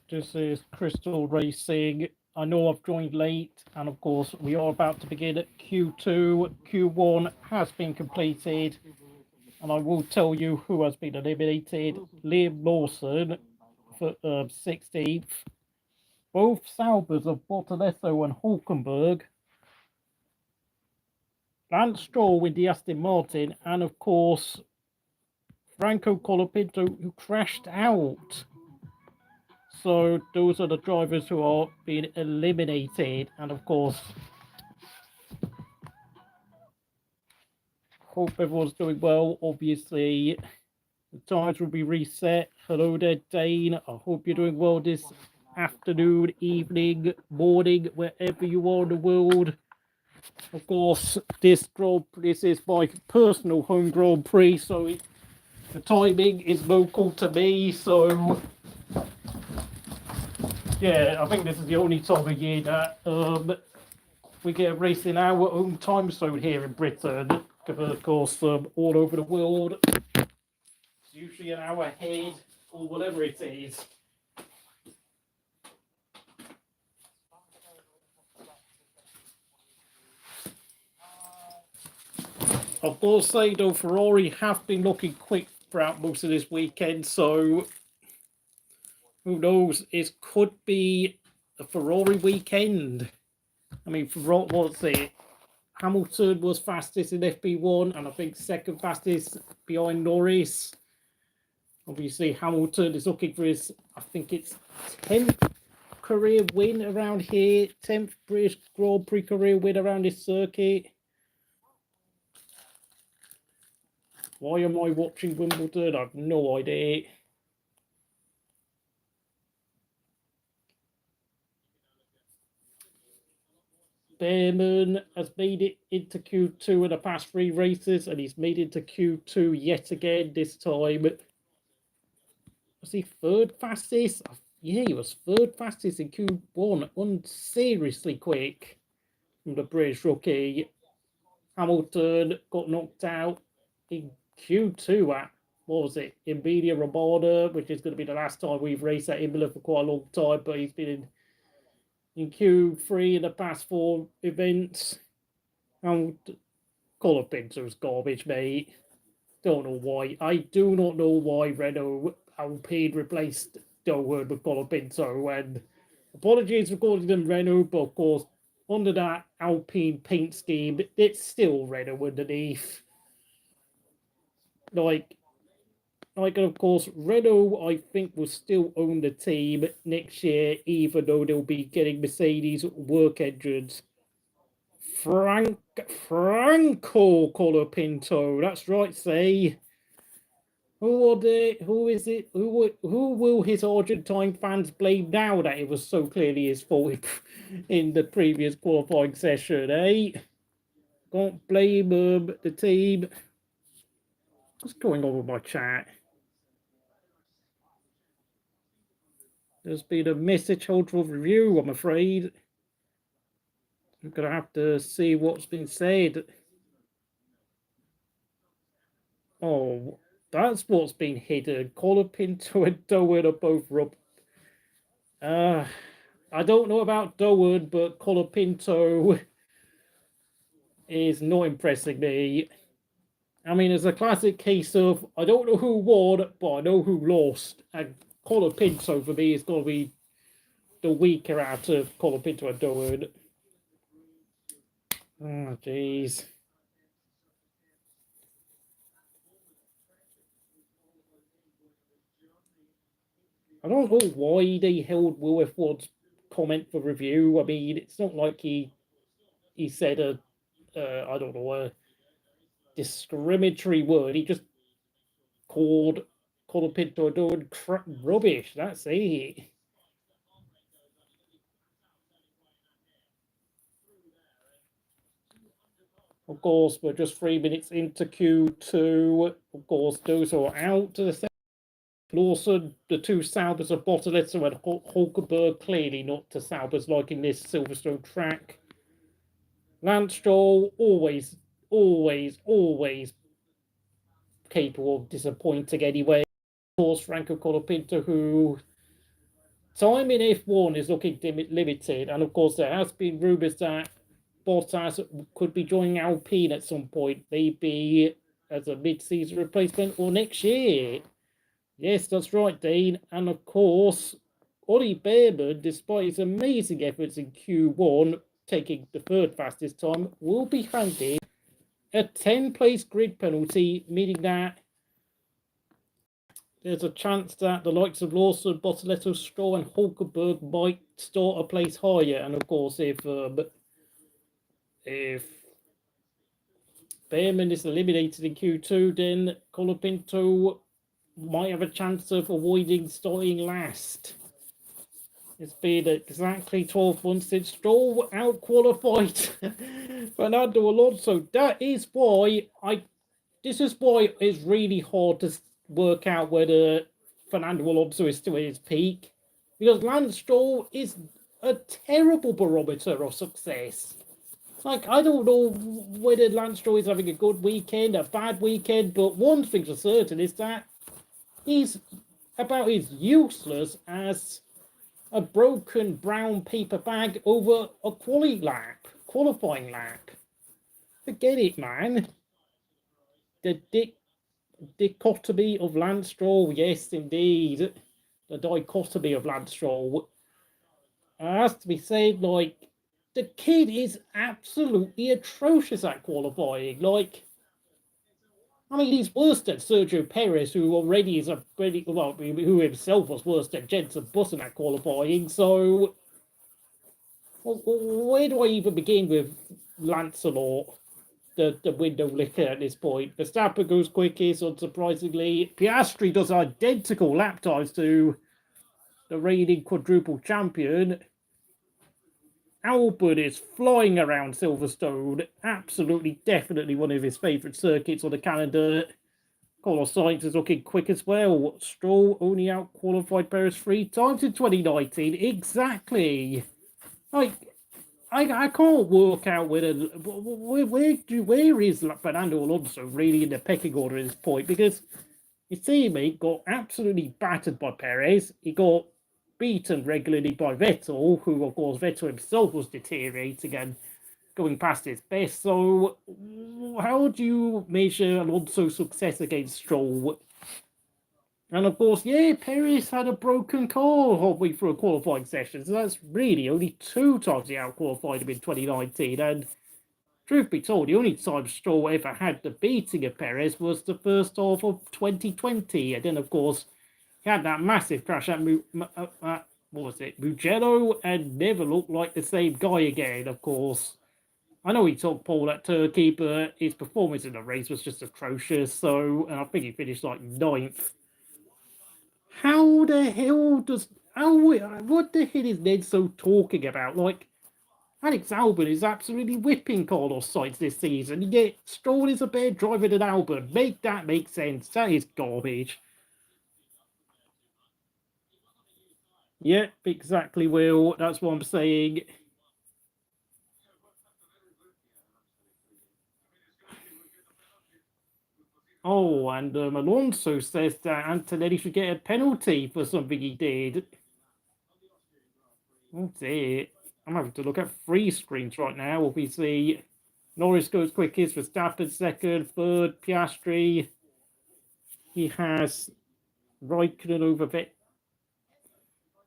This is Crystal Racing. I know I've joined late, and of course, we are about to begin Q2. Q1 has been completed, and I will tell you who has been eliminated. Liam Lawson for 16th. Both Saubers of Bortoleto and Hulkenberg. Lance Stroll with the Aston Martin, and of course, Franco Colapinto, who crashed out. So those are the drivers who are being eliminated, and of course, hope everyone's doing well. Obviously, the times will be reset. Hello there, Dane. I hope you're doing well this afternoon, evening, morning, wherever you are in the world. Of course, this is my personal home Grand Prix, so the timing is local to me. So yeah, I think this is the only time of year that we get a race in our own time zone here in Britain. Because of course, all over the world, it's usually an hour ahead or whatever it is. I've got to say though, Ferrari have been looking quick throughout most of this weekend, so who knows? It could be a Ferrari weekend. I mean, what's it? Hamilton was fastest in FP1, and I think second fastest behind Norris. Obviously, Hamilton is looking for his, I think it's 10th career win around here, 10th British Grand Prix career win around this circuit. Why am I watching Wimbledon? I have no idea. Bearman has made it into Q2 in the past 3 races, and he's made it to Q2 yet again this time. Was he third fastest? Yeah, he was third fastest in Q1. Unseriously quick from the British rookie. Hamilton got knocked out in Q2 at, what was it, Emilia Romagna, which is going to be the last time we've raced at Imola for quite a long time, but he's been in Q3 in the past 4 events. And Colapinto's garbage, mate. Don't know why. I do not know why Renault Alpine replaced Zhou with Colapinto. And apologies for calling them Renault, but of course, under that Alpine paint scheme, it's still Renault underneath. Like, of course, Renault, I think, will still own the team next year, even though they'll be getting Mercedes work engines. Franco Colapinto, that's right, say. Who is it? Who will his Argentine fans blame now that it was so clearly his fault in the previous qualifying session, eh? Can't blame the team. What's going on with my chat? There's been a message hold for review, I'm afraid. I'm going to have to see what's been said. Oh, that's what's been hidden. Colapinto and Dowen are both rubbed. I don't know about Dowen, but Colapinto is not impressing me. I mean, it's a classic case of I don't know who won, but I know who lost. And Colapinto for me is going to be the weaker out of Colapinto and Dowen. Oh, jeez. I don't know why they held Will F1's comment for review. I mean, it's not like he said I don't know, a discriminatory word. He just called Colapinto doing rubbish. That's it. Of course, we're just 3 minutes into Q2. Of course, those who are out to the second. Lawson, the 2 Saubers of Bortoleto and Hulkenberg, clearly not to Saubers liking this Silverstone track. Lance Stroll, always capable of disappointing anyway. Of course, Franco Colapinto, who time in F1 is looking limited, and of course there has been rumours that Bottas could be joining Alpine at some point, maybe as a mid-season replacement or next year. Yes, that's right, Dean. And of course, Ollie Bearman, despite his amazing efforts in Q1, taking the third fastest time, will be handed a 10-place grid penalty, meaning that there's a chance that the likes of Lawson, Bortoleto, Stroll, and Hulkenberg might start a place higher. And of course, if Bearman is eliminated in Q2, then Colapinto might have a chance of avoiding starting last. It's been exactly 12 months since Stroll out-qualified Fernando Alonso. This is why it's really hard to work out whether Fernando Alonso is still at his peak. Because Lance Stroll is a terrible barometer of success. Like, I don't know whether Lance Stroll is having a good weekend, a bad weekend, but one thing for certain is that he's about as useless as a broken brown paper bag over a qualifying lap. Forget it, man. The dichotomy of Lance Stroll, yes, indeed. The dichotomy of Lance Stroll. It has to be said, like, the kid is absolutely atrocious at qualifying. Like, I mean, he's worse than Sergio Perez, who already is who himself was worse than Jenson Button at qualifying. So, where do I even begin with Lancelot, the window licker at this point? Verstappen goes quickest, unsurprisingly. Piastri does identical lap times to the reigning quadruple champion. Albon is flying around Silverstone. Absolutely, definitely one of his favourite circuits on the calendar. Carlos Sainz is looking quick as well. Stroll only out-qualified Perez 3 times in 2019. Exactly. Like, I can't work out where is Fernando Alonso really in the pecking order at this point, because his teammate got absolutely battered by Perez. He got beaten regularly by Vettel, who of course Vettel himself was deteriorating and going past his best. So how do you measure Alonso's success against Stroll? And of course, yeah, Perez had a broken car halfway through a qualifying session, so that's really only 2 times he out-qualified him in 2019. And truth be told, the only time Stroll ever had the beating of Perez was the first half of 2020. And then, of course, he had that massive crash at what was it, Mugello, and never looked like the same guy again, of course. I know he took pole at Turkey, but his performance in the race was just atrocious. So, and I think he finished like 9th. How the hell what the hell is Ned so talking about? Like, Alex Albon is absolutely whipping Carlos Sainz this season, yet Stroll is a better driver than Albon. Make that make sense. That is garbage. Yep, exactly, Will. That's what I'm saying. Oh, and Alonso says that Antonelli should get a penalty for something he did. Oh dear. I'm having to look at 3 screens right now. Obviously, Norris goes quickest, Verstappen second, third, Piastri. He has Raikkonen over Vettel.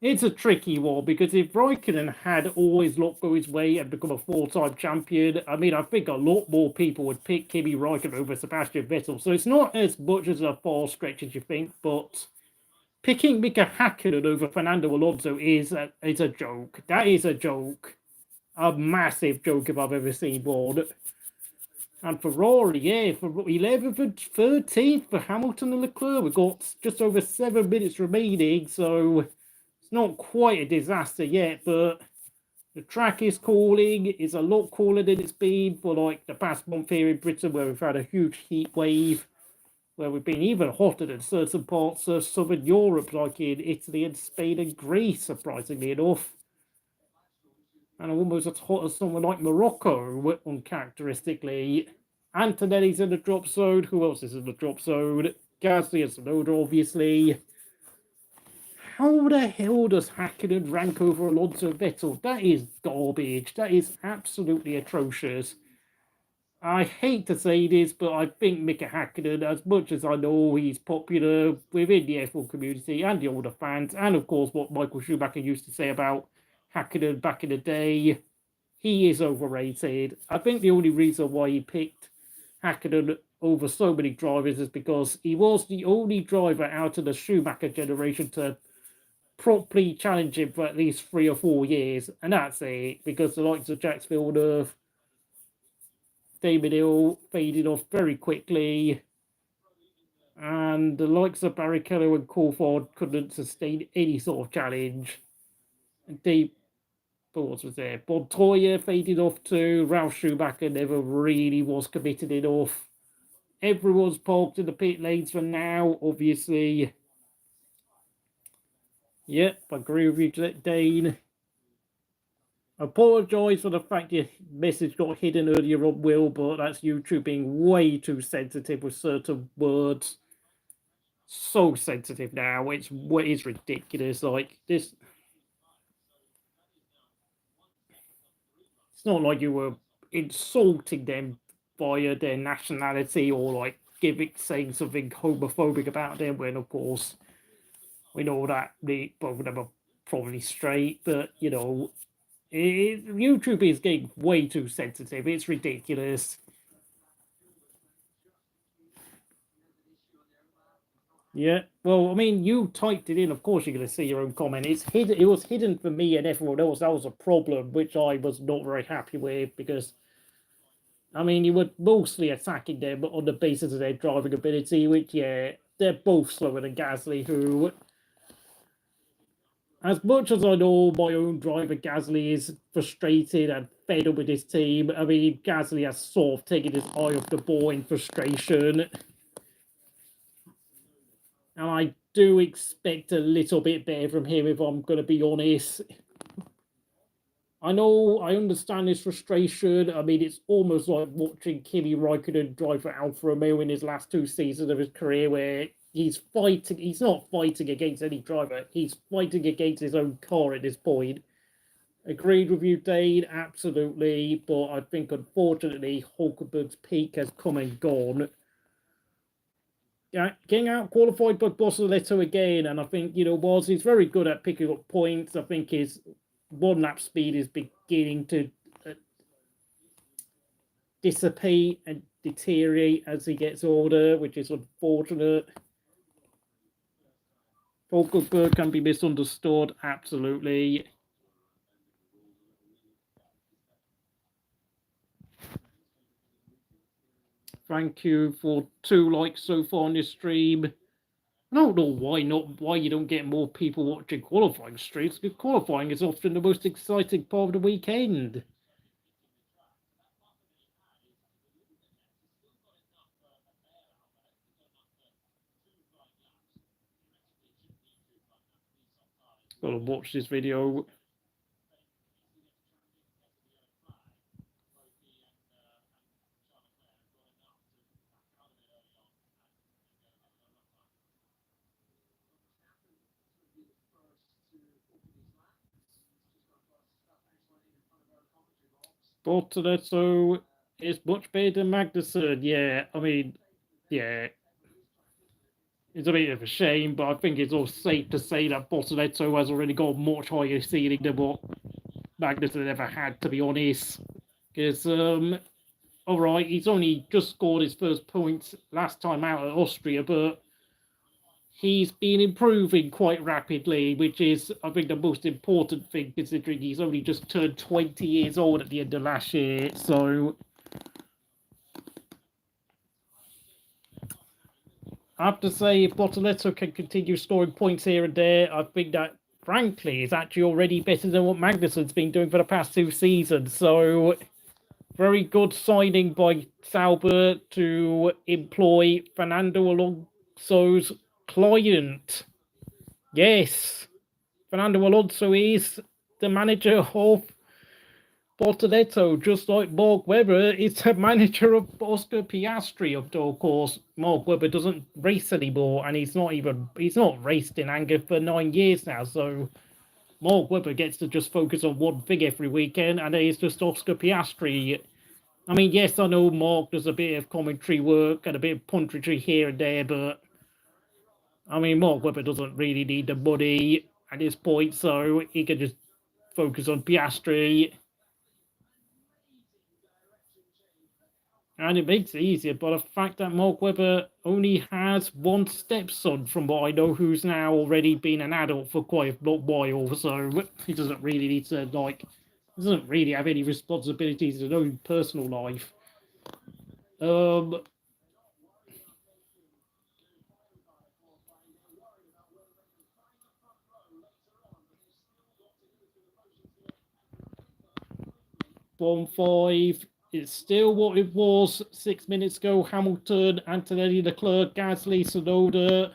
It's a tricky one, because if Raikkonen had always looked go his way and become a 4-time champion, I mean, I think a lot more people would pick Kimi Raikkonen over Sebastian Vettel. So it's not as much as a far stretch as you think, but picking Mika Hakkinen over Fernando Alonso is a joke. That is a joke. A massive joke if I've ever seen one. And Ferrari, yeah, for 11th and 13th for Hamilton and Leclerc. We've got just over 7 minutes remaining, so it's not quite a disaster yet, but the track is cooling. It's a lot cooler than it's been for like the past month here in Britain, where we've had a huge heat wave, where we've been even hotter than certain parts of southern Europe, like in Italy and Spain and Greece, surprisingly enough. And almost as hot as somewhere like Morocco, uncharacteristically. Antonelli's in the drop zone. Who else is in the drop zone? Gasly and Tsunoda, obviously. how the hell does Hakkinen rank over Alonso Vettel? That is garbage. That is absolutely atrocious. I hate to say this, but I think Mika Hakkinen, as much as I know he's popular within the F1 community and the older fans, and of course what Michael Schumacher used to say about Hakkinen back in the day, he is overrated. I think the only reason why he picked Hakkinen over so many drivers is because he was the only driver out of the Schumacher generation to properly challenge him for at least 3 or 4 years, and that's it, because the likes of Jack Villeneuve, David Hill faded off very quickly, and the likes of Barrichello and Coulthard couldn't sustain any sort of challenge. Dave What was there? Montoya faded off too. Ralf Schumacher never really was committed enough. Everyone's parked in the pit lanes for now, obviously. Yep, I agree with you, Dane. I apologise for the fact your message got hidden earlier on, Will, but that's YouTube being way too sensitive with certain words. So sensitive now, it's ridiculous. Like this, it's not like you were insulting them via their nationality or like saying something homophobic about them, when of course we know that both of them are probably straight, but you know, YouTube is getting way too sensitive. It's ridiculous. Yeah, well, I mean, you typed it in. Of course, you're going to see your own comment. It's hidden. It was hidden for me and everyone else. That was a problem, which I was not very happy with, because, I mean, you were mostly attacking them on the basis of their driving ability, which, yeah, they're both slower than Gasly, who, as much as I know my own driver Gasly is frustrated and fed up with his team, I mean, Gasly has sort of taken his eye off the ball in frustration. And I do expect a little bit better from him, if I'm going to be honest. I know, I understand his frustration. I mean, it's almost like watching Kimi Räikkönen drive for Alfa Romeo in his last 2 seasons of his career, where he's not fighting against any driver. He's fighting against his own car at this point. Agreed with you, Dane, absolutely. But I think, unfortunately, Hulkenberg's peak has come and gone. Getting out qualified by Bortoleto again, and I think, you know, whilst he's very good at picking up points, I think his 1-lap speed is beginning to dissipate and deteriorate as he gets older, which is unfortunate. Hulkenberg can be misunderstood, absolutely. Thank you for 2 likes so far on this stream. I don't know why you don't get more people watching qualifying streams, because qualifying is often the most exciting part of the weekend. Gotta watch this video. Bortoleto is much better than Magnussen. Yeah, I mean, yeah. It's a bit of a shame, but I think it's all safe to say that Bortoleto has already got a much higher ceiling than what Magnussen ever had, to be honest. Because, all right, he's only just scored his first points last time out at Austria, but he's been improving quite rapidly, which is, I think, the most important thing, considering he's only just turned 20 years old at the end of last year. So I have to say, if Bortoleto can continue scoring points here and there, I think that, frankly, is actually already better than what Magnussen's been doing for the past 2 seasons. So very good signing by Sauber to employ Fernando Alonso's client. Yes, Fernando Alonso is the manager of Bortoleto, just like Mark Webber, is the manager of Oscar Piastri. Of course, Mark Webber doesn't race anymore, and he's not raced in anger for 9 years now. So Mark Webber gets to just focus on one thing every weekend, and it's just Oscar Piastri. I mean, yes, I know Mark does a bit of commentary work and a bit of punditry here and there, but I mean, Mark Webber doesn't really need the money at this point, so he can just focus on Piastri. And it makes it easier by the fact that Mark Webber only has one stepson, from what I know, who's now already been an adult for quite a while, so he doesn't really need to, doesn't really have any responsibilities in his own personal life. 1-5. It's still what it was 6 minutes ago. Hamilton, Antonelli, Leclerc, Gasly, Tsunoda.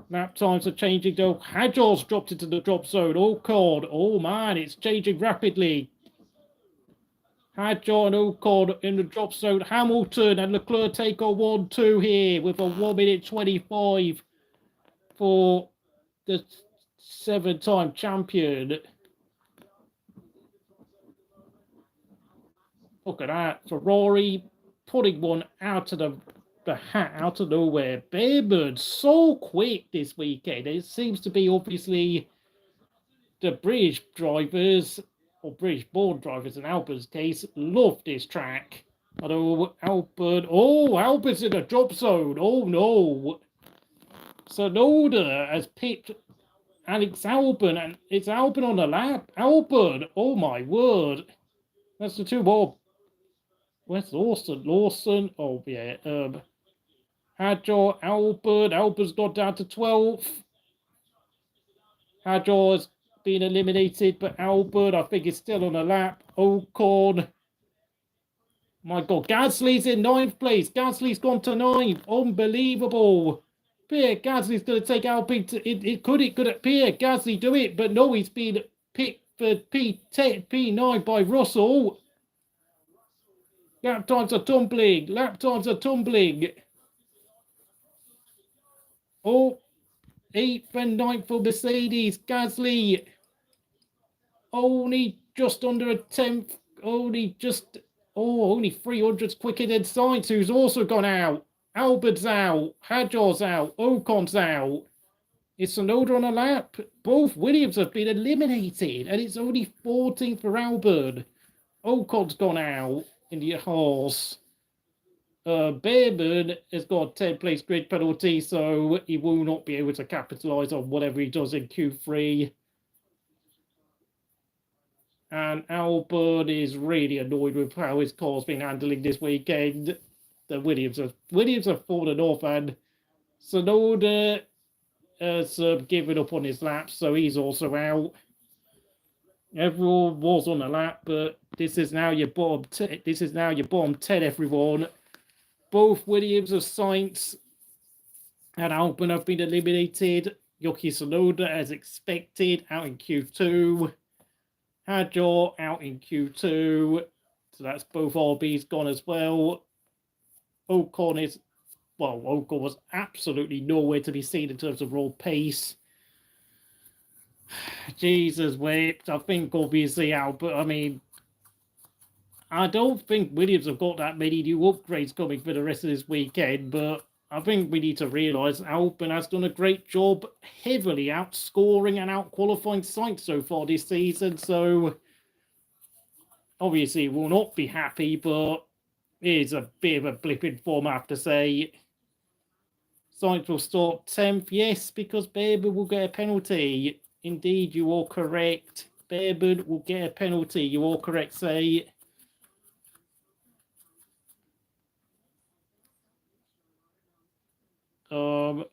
Lap times are changing though. Hadjar's dropped into the drop zone. Ocon. Oh man, it's changing rapidly. Hadjar and Ocon in the drop zone. Hamilton and Leclerc take on 1-2 here with a 1 minute 25 for the 7-time champion. Look at that. Ferrari putting one out of the hat, out of nowhere. Bearman so quick this weekend. It seems to be obviously the British drivers, or British-born drivers in Alpine's case, love this track. Although Alpine's in a drop zone. Oh no. Tsunoda has picked Alex Albon, and it's Albon on the lap. Albon, oh my word. That's the two more. Where's Lawson? Lawson, oh yeah. Hadjar, Albon's got down to 12th. Hadjar's been eliminated, but Albon, I think, is still on a lap. Ocon. My God, Gasly's in 9th place. Gasly's gone to 9th. Unbelievable. Pierre Gasly's going to take Alpine to... It could Pierre Gasly do it, but no, he's been picked for P9 by Russell. Lap times are tumbling. Lap times are tumbling. Oh, 8th and 9th for Mercedes. Gasly only just under a 10th. Only 300s quicker than Sainz, who's also gone out. Albert's out. Hadjar's out. Ocon's out. Is Tsunoda on a lap? Both Williams have been eliminated, and it's only 14th for Albert. Ocon's gone out in the Haas. Bearman has got a 10th-place grid penalty, so he will not be able to capitalise on whatever he does in Q3. And Albert is really annoyed with how his car's been handling this weekend. The Williams have fallen off, and Tsunoda has given up on his laps, so he's also out. Everyone was on a lap, but this is now your bottom 10. This is now your bottom 10, everyone. Both Williams, Sainz, and Albon have been eliminated. Yuki Tsunoda, as expected, out in Q2. Hadjar out in Q2. So that's both RBs gone as well. Ocon was absolutely nowhere to be seen in terms of raw pace. Jesus whipped. I think obviously Albert, I don't think Williams have got that many new upgrades coming for the rest of this weekend, but I think we need to realise Albon has done a great job, heavily outscoring and outqualifying Sainz so far this season, so obviously will not be happy, but it is a bit of a blip in form, I have to say. Sainz will start 10th, yes, because Bearman will get a penalty. Indeed, you are correct. Bearman will get a penalty. You are correct, say.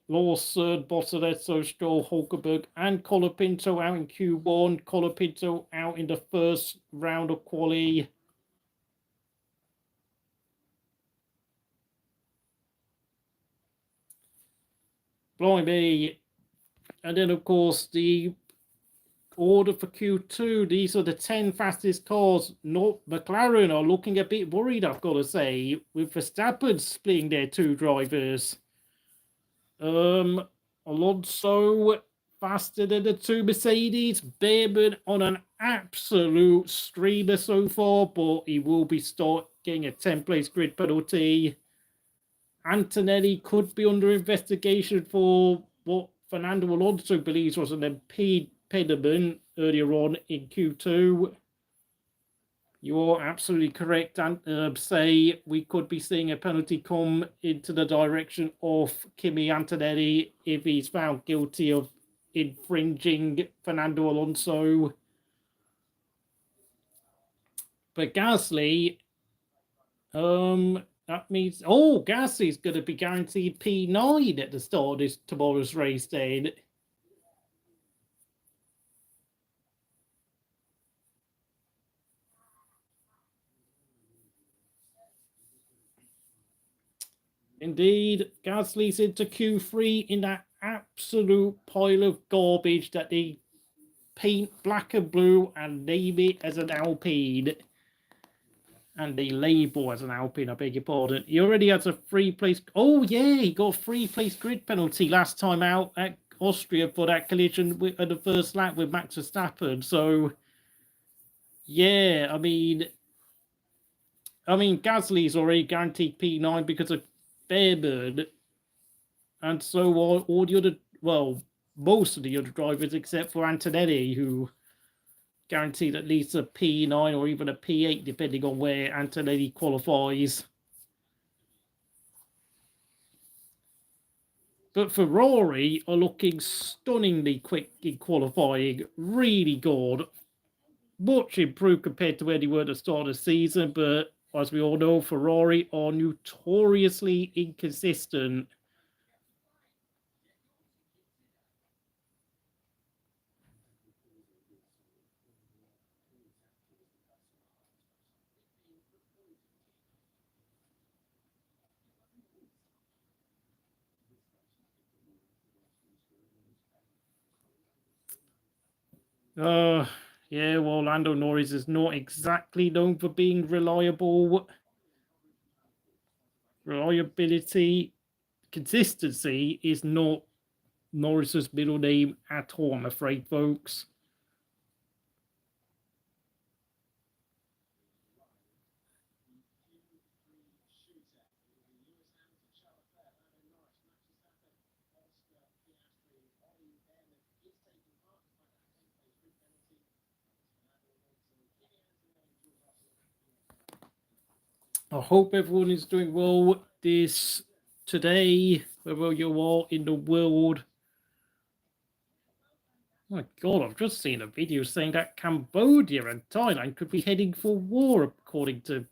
Lawson, Bortoleto, Stroll, Hulkenberg, and Colapinto out in Q1. Colapinto out in the first round of quali. Blimey. And then, of course, the order for Q2. These are the 10 fastest cars. Not McLaren are looking a bit worried, I've got to say, with Verstappen splitting their 2 drivers. Alonso faster than the 2 Mercedes. Bearman on an absolute streamer so far, but he will be getting a 10-place grid penalty. Antonelli could be under investigation for what Fernando Alonso believes was an impediment earlier on in Q2. You are absolutely correct, and say we could be seeing a penalty come into the direction of Kimi Antonelli if he's found guilty of infringing Fernando Alonso. But Gasly, that means Gasly's going to be guaranteed P9 at the start of tomorrow's race then. Indeed, Gasly's into Q3 in that absolute pile of garbage that they paint black and blue and name it as an Alpine. And they label as an Alpine, I beg your pardon. He already has a 3-place... Oh, yeah, he got a 3-place grid penalty last time out at Austria for that collision at the first lap with Max Verstappen. So, yeah, I mean, Gasly's already guaranteed P9 because of Bearman, and so are all the other, well, most of the other drivers except for Antonelli, who guaranteed at least a P9 or even a P8 depending on where Antonelli qualifies. But Ferrari are looking stunningly quick in qualifying, really good, much improved compared to where they were at the start of the season, but as we all know, Ferrari are notoriously inconsistent. Yeah, well, Lando Norris is not exactly known for being reliable. Reliability, consistency is not Norris's middle name at all, I'm afraid, folks. I hope everyone is doing well today, wherever you are in the world. Oh my God, I've just seen a video saying that Cambodia and Thailand could be heading for war, according to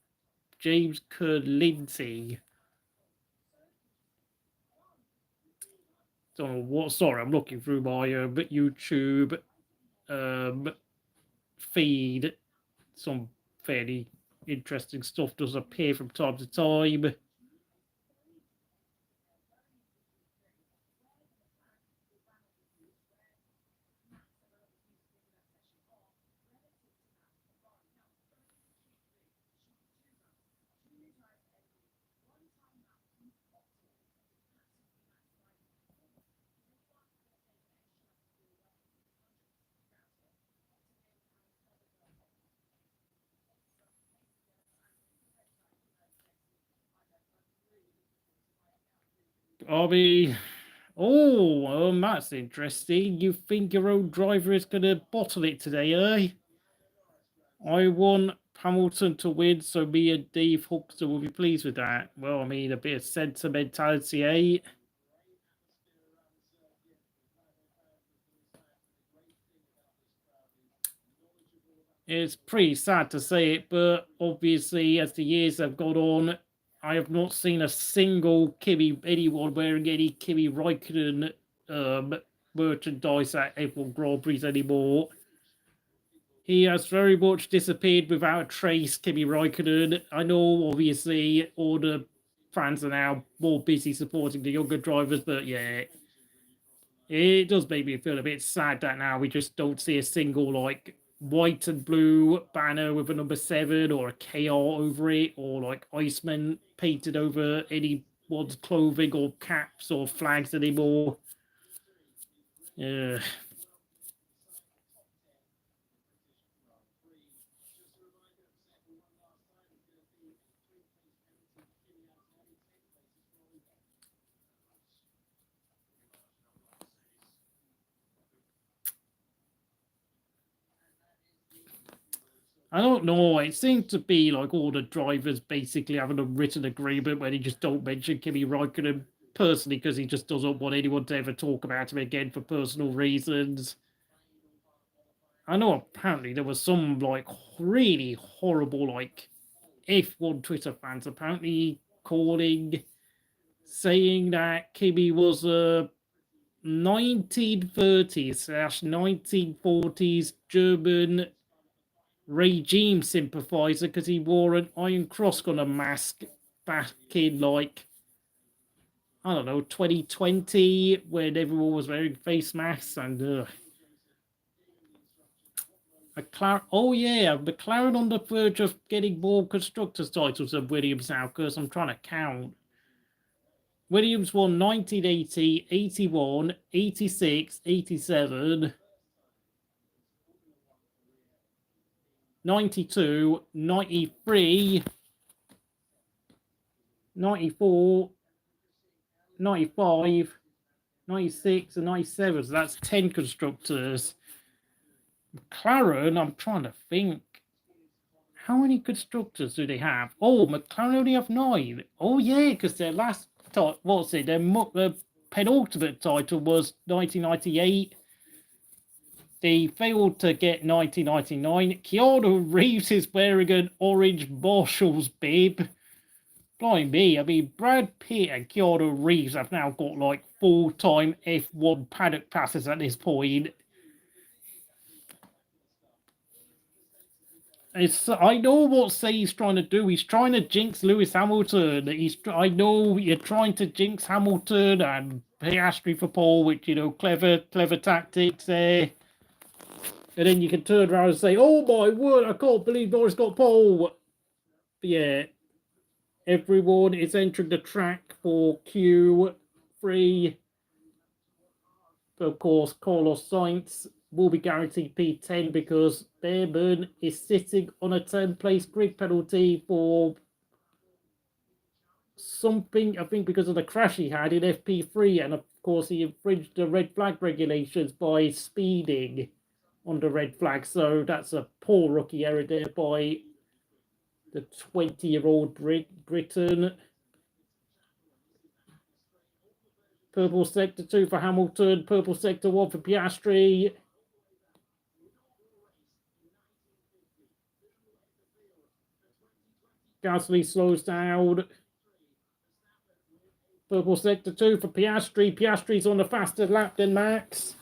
James Kerr-Lindsay. Don't know what. Sorry, I'm looking through my YouTube feed. Some fairly interesting stuff does appear from time to time. That's interesting. You think your own driver is going to bottle it today, eh? I want Hamilton to win, so me and Dave Huxter will be pleased with that. Well, I mean, a bit of sentimentality, eh? It's pretty sad to say it, but obviously, as the years have gone on, I have not seen a single anyone wearing any Kimi Räikkönen merchandise at F1 Grand Prix anymore. He has very much disappeared without a trace, Kimi Räikkönen. I know, obviously, all the fans are now more busy supporting the younger drivers, but yeah. It does make me feel a bit sad that now we just don't see a single like white and blue banner with a number 7 or a KR over it, or like Iceman painted over anyone's clothing or caps or flags anymore. Yeah. I don't know. It seems to be like all the drivers basically having a written agreement where they just don't mention Kimi Räikkönen personally because he just doesn't want anyone to ever talk about him again for personal reasons. I know apparently there was some like really horrible like F1 Twitter fans apparently calling, saying that Kimi was a 1930s/1940s German regime sympathizer because he wore an Iron Cross on a mask back in like, I don't know, 2020 when everyone was wearing face masks. And McLaren, oh yeah, McLaren on the verge of getting more constructors titles than Williams now because I'm trying to count. Williams won 1980, 81, 86, 87, 92, 93, 94, 95, 96, and 97. So that's 10 constructors. McLaren, I'm trying to think. How many constructors do they have? Oh, McLaren only have 9. Oh, yeah, because their last title, what's it? Their penultimate title was 1998. They failed to get 1999. Keanu Reeves is wearing an orange Marshall's bib. Blimey me, I mean, Brad Pitt and Keanu Reeves have now got like full-time F1 paddock passes at this point. I know what Say's trying to do. He's trying to jinx Lewis Hamilton. I know you're trying to jinx Hamilton and Piastri for pole, which, clever tactics there. And then you can turn around and say, oh my word, I can't believe Norris got pole. But yeah, everyone is entering the track for Q3. Of course, Carlos Sainz will be guaranteed P10 because Bearman is sitting on a 10-place grid penalty for something, I think, because of the crash he had in FP3. And of course, he infringed the red flag regulations by speeding on the red flag. So that's a poor rookie error there by the 20-year-old Briton. Purple sector 2 for Hamilton. Purple sector 1 for Piastri. Gasly slows down. Purple sector 2 for Piastri. Piastri's on the faster lap than Max.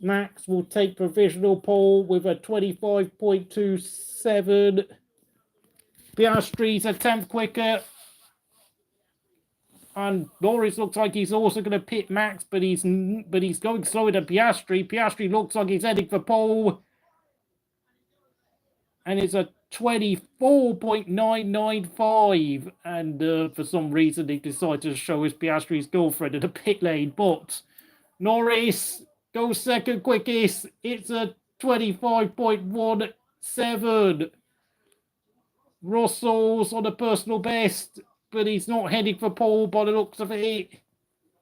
Max will take provisional pole with a 25.27. Piastri's a tenth quicker. And Norris looks like he's also going to pit Max, but he's going slower than Piastri. Piastri looks like he's heading for pole. And it's a 24.995. And for some reason, they decided to show his Piastri's girlfriend in the pit lane. But Norris goes second quickest. It's a 25.17. Russell's on a personal best, but he's not heading for pole by the looks of it.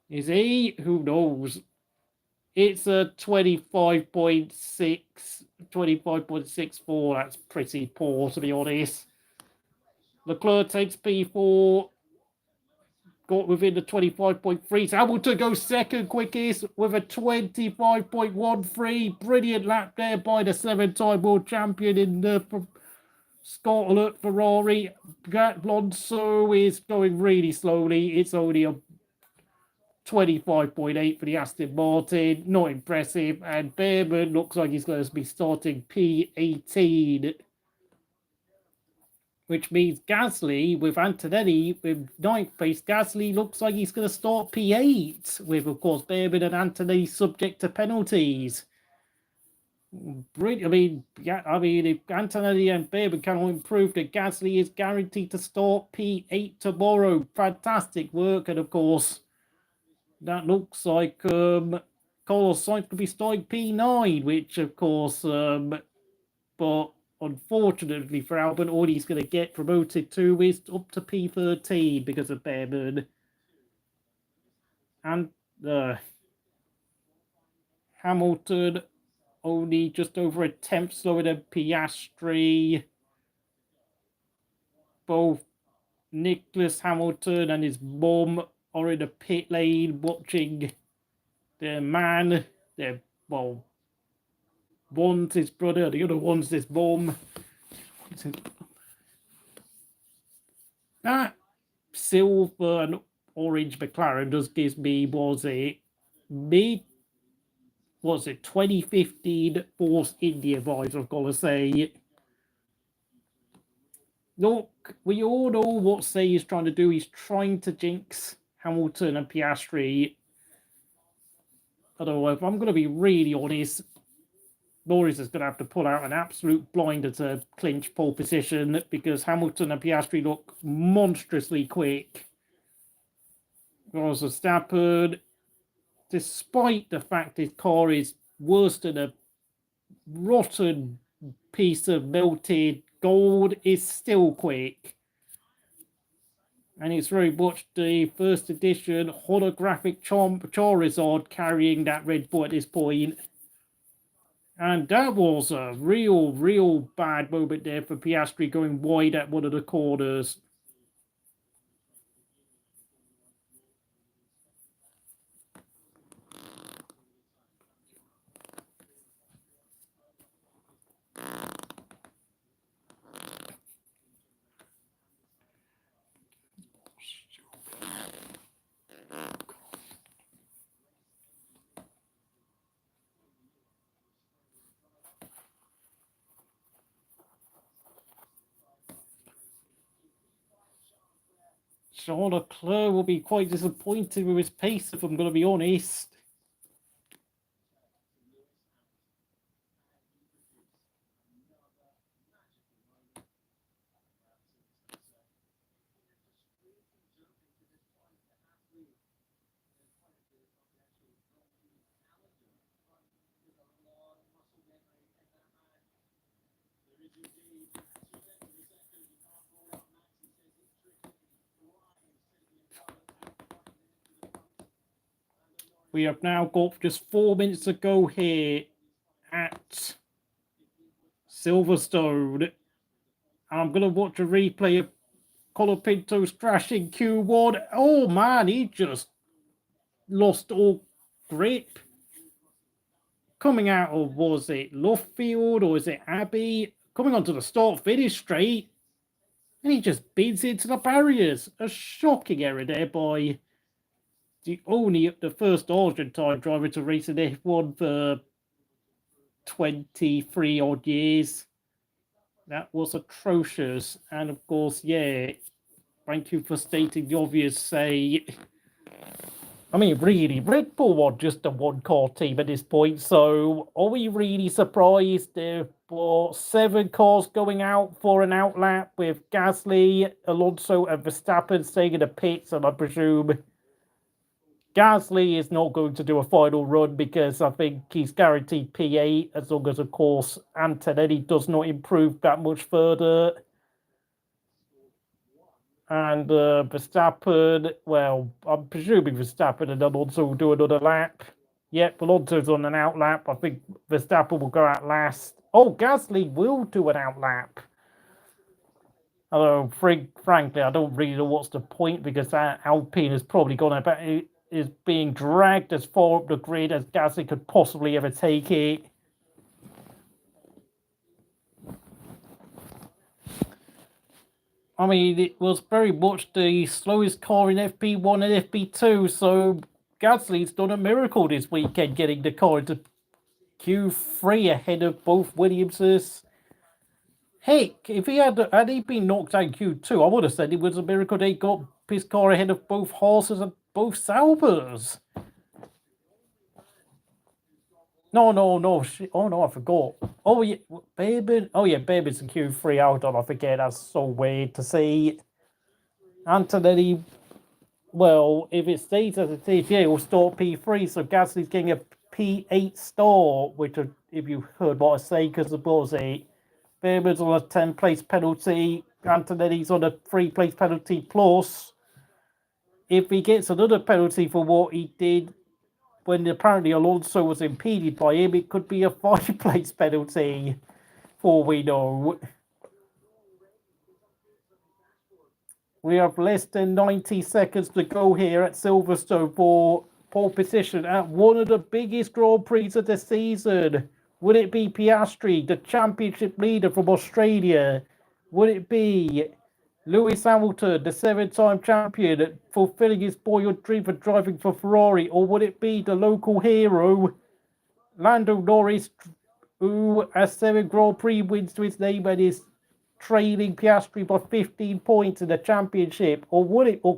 Is he? Who knows? It's a 25.6, 25.64. That's pretty poor, to be honest. Leclerc takes P4. Got within the 25.3. Hamilton goes second quickest with a 25.13. Brilliant lap there by the 7-time world champion in the Scotland Ferrari. Alonso is going really slowly. It's only a 25.8 for the Aston Martin. Not impressive. And Bearman looks like he's going to be starting P18. which means Gasly with Antonelli with ninth place. Gasly looks like he's going to start P8 with, of course, Bearman and Antonelli subject to penalties. Brilliant. If Antonelli and Bearman cannot improve, then Gasly is guaranteed to start P8 tomorrow. Fantastic work, and of course, that looks like Carlos Sainz could be starting P9, which of course, but unfortunately for Albon, all he's going to get promoted to is up to P13 because of Bearman. And Hamilton only just over a tenth slower than Piastri. Both Nicholas Hamilton and his mum are in the pit lane watching their man. One's his brother, the other one's his mum. That silver and orange McLaren just gives me, was it 2015 Force India vibes, I've got to say. Look, we all know what Say is trying to do. He's trying to jinx Hamilton and Piastri. Although, if I'm going to be really honest, Norris is going to have to pull out an absolute blinder to clinch pole position because Hamilton and Piastri look monstrously quick. Whereas Verstappen, despite the fact his car is worse than a rotten piece of melted gold, is still quick. And it's very much the first edition holographic Charizard carrying that Red Bull at this point. And that was a real bad moment there for Piastri going wide at one of the corners. Charles Leclerc will be quite disappointed with his pace, if I'm going to be honest. We have now got just 4 minutes to go here at Silverstone. And I'm going to watch a replay of Colapinto's crash in Q1. Oh man, he just lost all grip. Coming out of, was it Luffield or is it Abbey? Coming onto the start-finish straight. And he just beats into the barriers. A shocking error there by the first Argentine driver to race in F1 for 23 odd years. That was atrocious. And of course, yeah, thank you for stating the obvious. Really, Red Bull are just a one-car team at this point. So are we really surprised there were 7 cars going out for an outlap with Gasly, Alonso, and Verstappen staying in the pits? And I presume Gasly is not going to do a final run because I think he's guaranteed P8 as long as, of course, Antonelli does not improve that much further. And Verstappen, well, I'm presuming Verstappen and Alonso will do another lap. Yep, Alonso's on an outlap. I think Verstappen will go out last. Oh, Gasly will do an outlap. Although, frankly, I don't really know what's the point because that Alpine has probably gone about is being dragged as far up the grid as Gasly could possibly ever take it. It was very much the slowest car in FP1 and FP2, so Gasly's done a miracle this weekend getting the car into Q3 ahead of both Williamses. Heck, if had he been knocked out Q2, I would have said it was a miracle they got his car ahead of both Haas's and both Saubers. No. Oh no, I forgot. Oh yeah, Bearman. Oh yeah, Bearman's in Q3. Hold on, I forget. That's so weird to see. Antonelli. Well, if it stays as it is, yeah, it will start P3. So Gasly's getting a P8 star, which, if you heard what I say, because the was a Bearman's on a 10-place penalty. Antonelli's on a 3-place penalty plus. If he gets another penalty for what he did when apparently Alonso was impeded by him, it could be a 5-place penalty, for we know. We have less than 90 seconds to go here at Silverstone for pole position at one of the biggest Grand Prix of the season. Would it be Piastri, the championship leader from Australia? Would it be Lewis Hamilton, the 7-time champion, fulfilling his boyhood dream for driving for Ferrari? Or would it be the local hero, Lando Norris, who has 7 Grand Prix wins to his name and is trailing Piastri by 15 points in the championship? Or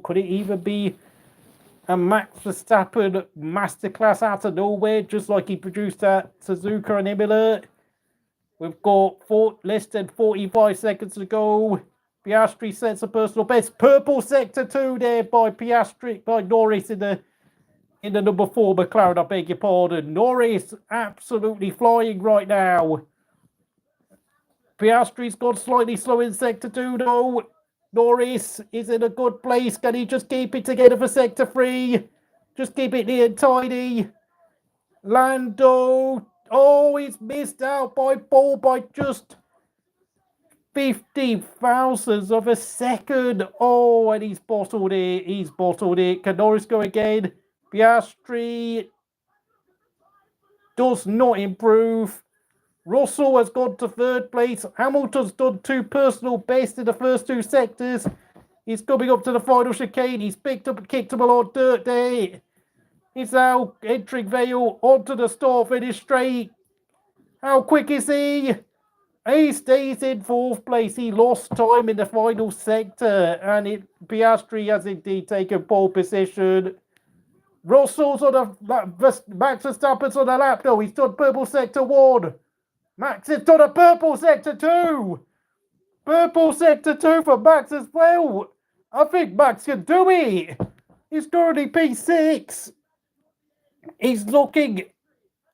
could it even be a Max Verstappen masterclass out of nowhere, just like he produced at Suzuka and Imola? We've got less than 45 seconds to go. Piastri sets a personal best. Purple sector 2 there by Norris in the number 4 McLaren, I beg your pardon. Norris absolutely flying right now. Piastri's gone slightly slow in sector 2 though. Norris is in a good place. Can he just keep it together for sector 3? Just keep it near and tidy. Lando. Oh, he's missed out by ball by just 50 thousandths of a second. Oh, and he's bottled it. Can Norris go again? Piastri does not improve. Russell has gone to 3rd place. Hamilton's done 2 personal bests in the first 2 sectors. He's coming up to the final chicane. He's kicked him a lot of dirt there. He's now entering Vale onto the start finish straight. How quick is he? He stays in 4th place. He lost time in the final sector, and Piastri has indeed taken pole position. Russell's on Max Verstappen's on the lap. No, he's done purple sector 1. Max has done a purple sector 2. Purple sector 2 for Max as well. I think Max can do it. He's currently P6. He's looking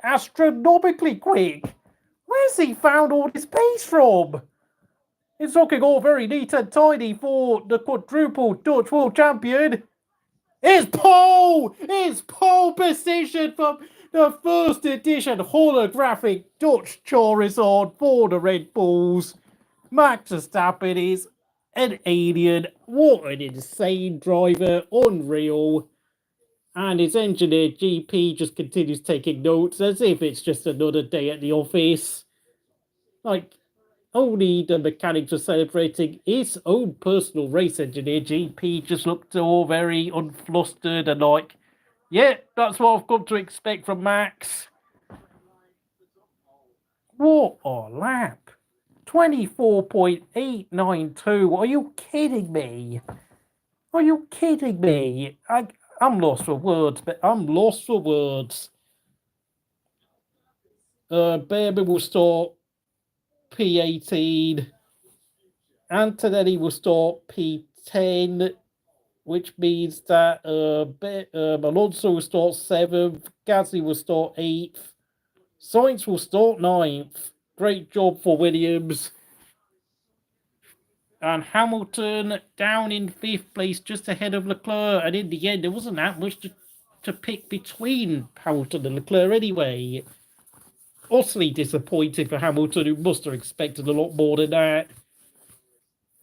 astronomically quick. Where's he found all this pace from? It's looking all very neat and tidy for the quadruple Dutch world champion. It's pole position from the first edition holographic Dutch Charizard for the Red Bulls. Max Verstappen is an alien. What an insane driver. Unreal. And his engineer GP just continues taking notes as if it's just another day at the office. Like, only the mechanics are celebrating. His own personal race engineer GP just looked all very unflustered and like, yeah, that's what I've come to expect from Max. What a lap. 24.892. Are you kidding me? I'm lost for words, Bearman will start P18. Antonelli will start P10, which means that Alonso will start 7th. Gasly will start 8th. Sainz will start 9th. Great job for Williams. And Hamilton down in 5th place, just ahead of Leclerc. And in the end, there wasn't that much to pick between Hamilton and Leclerc anyway. Utterly disappointed for Hamilton, who must have expected a lot more than that.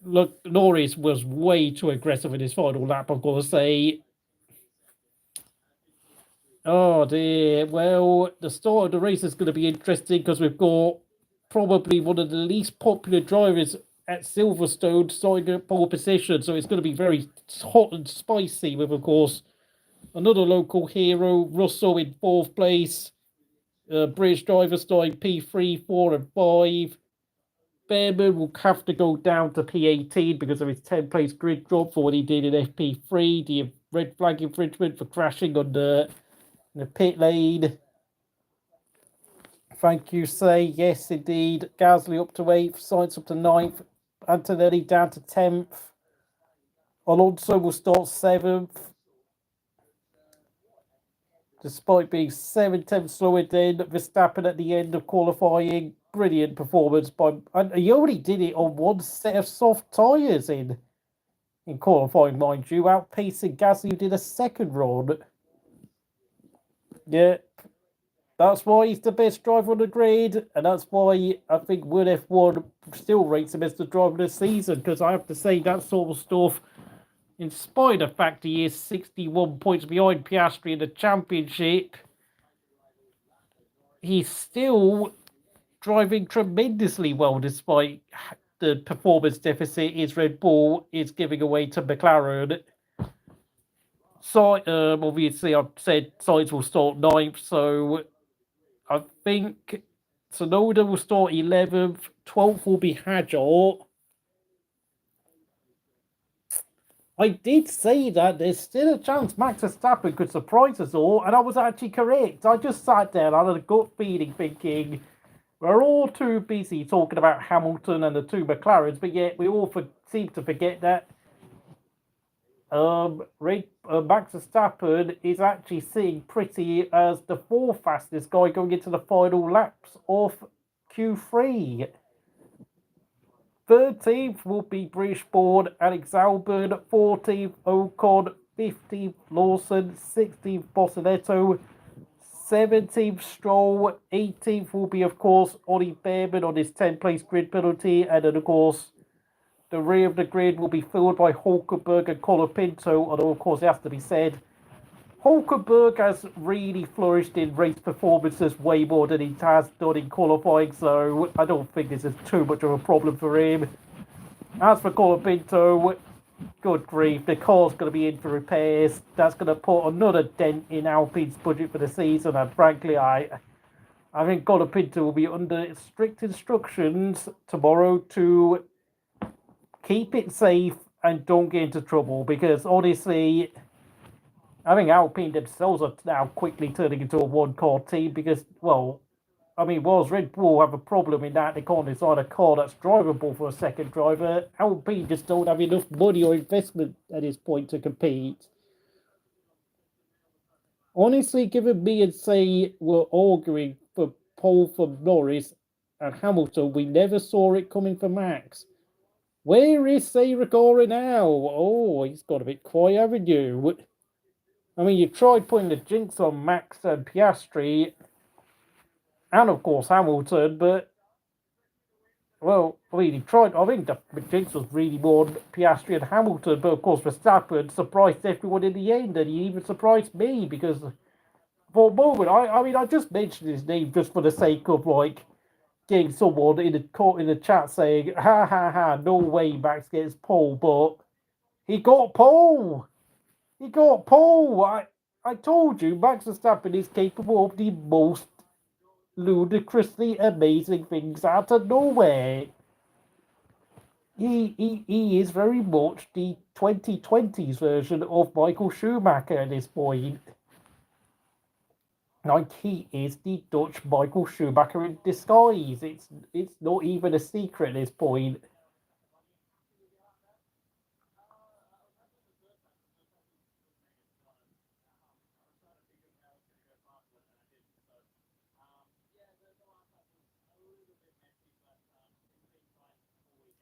Look, Norris was way too aggressive in his final lap, I've got to say. Oh dear. Well, the start of the race is going to be interesting because we've got probably one of the least popular drivers at Silverstone starting at pole position. So it's going to be very hot and spicy with, of course, another local hero, Russell in 4th place. British driver starting P3, 4 and 5. Bearman will have to go down to P18 because of his 10-place grid drop for what he did in FP3, the red flag infringement for crashing on the pit lane. Thank you, Say. Yes, indeed. Gasly up to 8th, Sainz up to 9th, Antonelli down to 10th. Alonso will start 7th. Despite being 7/10 slower than Verstappen at the end of qualifying. Brilliant performance by... And he only did it on one set of soft tyres in qualifying, mind you, outpacing Gasly, who did a second run. Yeah, that's why he's the best driver on the grid, and that's why I think World F1 still rates him as the driver of the season, because I have to say that sort of stuff, in spite of the fact he is 61 points behind Piastri in the championship, he's still driving tremendously well despite the performance deficit his Red Bull is giving away to McLaren. So, obviously, I've said Sainz will start 9th, so I think Tsunoda will start 11th, 12th will be Hadjar. I did say that there's still a chance Max Verstappen could surprise us all, and I was actually correct. I just sat there and I had a gut feeling thinking, we're all too busy talking about Hamilton and the two McLarens, but yet we all seem to forget that Max Verstappen is actually sitting pretty as the 4th fastest guy going into the final laps of Q3. 13th will be British-born Alex Albon, 14th Ocon, 15th Lawson, 16th Bortoleto, 17th Stroll, 18th will be, of course, Ollie Bearman on his 10-place grid penalty, and then, of course, the rear of the grid will be filled by Hulkenberg and Colapinto, although, of course, it has to be said, Hulkenberg has really flourished in race performances way more than he has done in qualifying, so I don't think this is too much of a problem for him. As for Colapinto, good grief, the car's going to be in for repairs. That's going to put another dent in Alpine's budget for the season, and frankly, I think Colapinto will be under strict instructions tomorrow to keep it safe and don't get into trouble, because honestly, I think Alpine themselves are now quickly turning into a one-car team because, well, I mean, whilst Red Bull have a problem in that they can't design a car that's drivable for a second driver, Alpine just don't have enough money or investment at this point to compete. Honestly, given me and Say were arguing for pole from Norris and Hamilton, we never saw it coming for Max. Where is Say Rigora now? Oh, he's got a bit quiet, haven't you? I mean, you tried putting the jinx on Max and Piastri, and of course Hamilton, but, well, I mean, he tried. I think the jinx was really more on Piastri and Hamilton, but of course Verstappen surprised everyone in the end, and he even surprised me because for a moment, I mean, I just mentioned his name just for the sake of, like, getting someone in the chat saying, ha ha ha, no way Max gets pole, but he got pole! He got pole! I told you, Max Verstappen is capable of the most ludicrously amazing things out of nowhere. He is very much the 2020s version of Michael Schumacher at this point. Like, he is the Dutch Michael Schumacher in disguise. It's not even a secret at this point.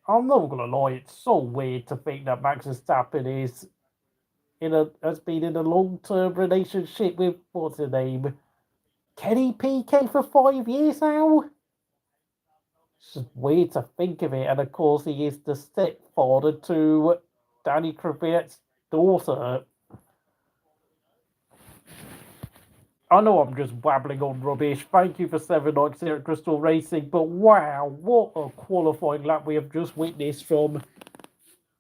I'm not gonna lie, it's so weird to think that Max Verstappen has been in a long-term relationship with, what's her name, Kenny PK for 5 years now. It's just weird to think of it, and of course he is the stepfather to Danny Kvyat's daughter. I know I'm just babbling on rubbish. Thank you for 7 likes here at Crystal Racing, but wow, what a qualifying lap we have just witnessed from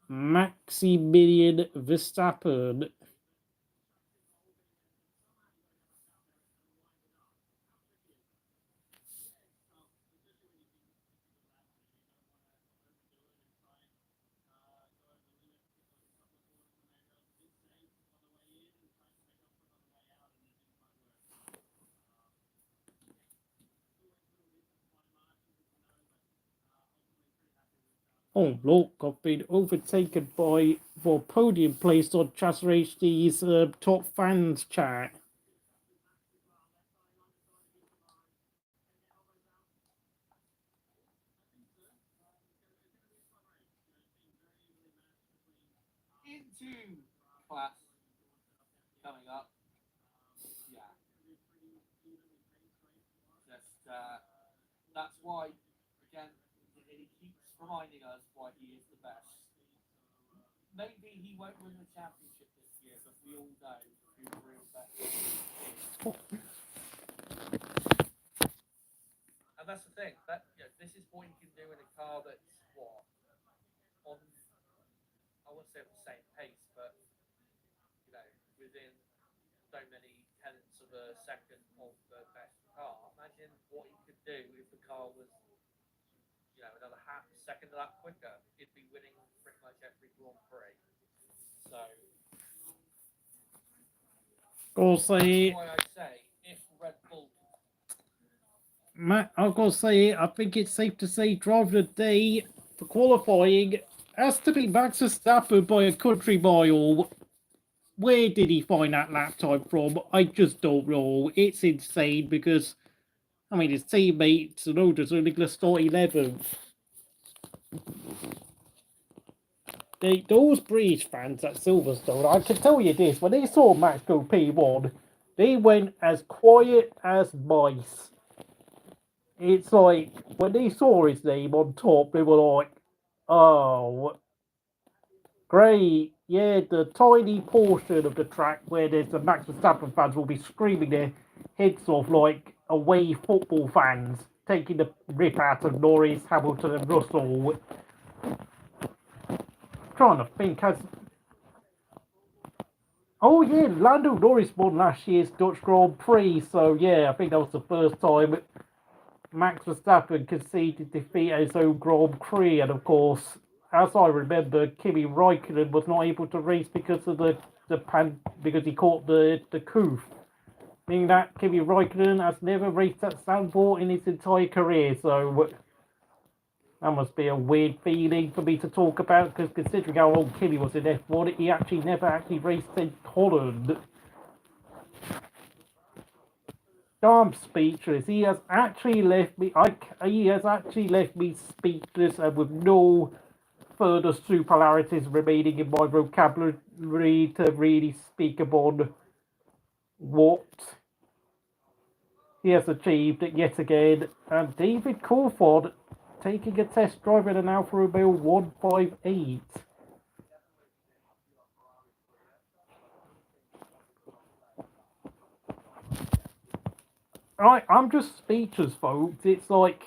Maximilian Verstappen. Oh, look, I've been overtaken by the podium place on Chatter HD's top fans chat. Into class coming up. Yeah. Just that's why, again, he keeps reminding us why he is the best. Maybe he won't win the championship this year, but we all know who the real best is. And that's the thing. That this is what he can do in a car that's what on. I won't say at the same pace, but within so many tenths of a second of the best car. Imagine what he could do if the car was, another half second of that quicker. He'd be winning pretty much every Grand Prix. So that's why I say if Red Bull. Matt, I've got to say, I think it's safe to say driver of the day for qualifying has to be Max Verstappen by a country mile. Where did he find that lap time from? I just don't know. It's insane because, I mean, his teammate Tsunoda's only going to start 11th. Those British fans at Silverstone, I can tell you this, when they saw Max go P1, they went as quiet as mice. It's like, when they saw his name on top, they were like, oh, great. Yeah, the tiny portion of the track where there's the Max Verstappen fans will be screaming their heads off like away football fans, taking the rip out of Norris, Hamilton and Russell. Trying to think, oh yeah, Lando Norris won last year's Dutch Grand Prix, so yeah, I think that was the first time Max Verstappen conceded defeat at his own Grand Prix, and of course, as I remember, Kimi Räikkönen was not able to race because of because he caught the coof. Meaning that Kimi Räikkönen has never raced at Zandvoort in his entire career, so that must be a weird feeling for me to talk about, because considering how old Kimi was in F1, he actually never raced in Holland. I'm speechless. He has actually left me. He has actually left me speechless and with no further superlatives remaining in my vocabulary to really speak upon what he has achieved yet again. And David Coulthard taking a test drive in an Alfa Romeo 158. I'm just speechless, folks. It's like,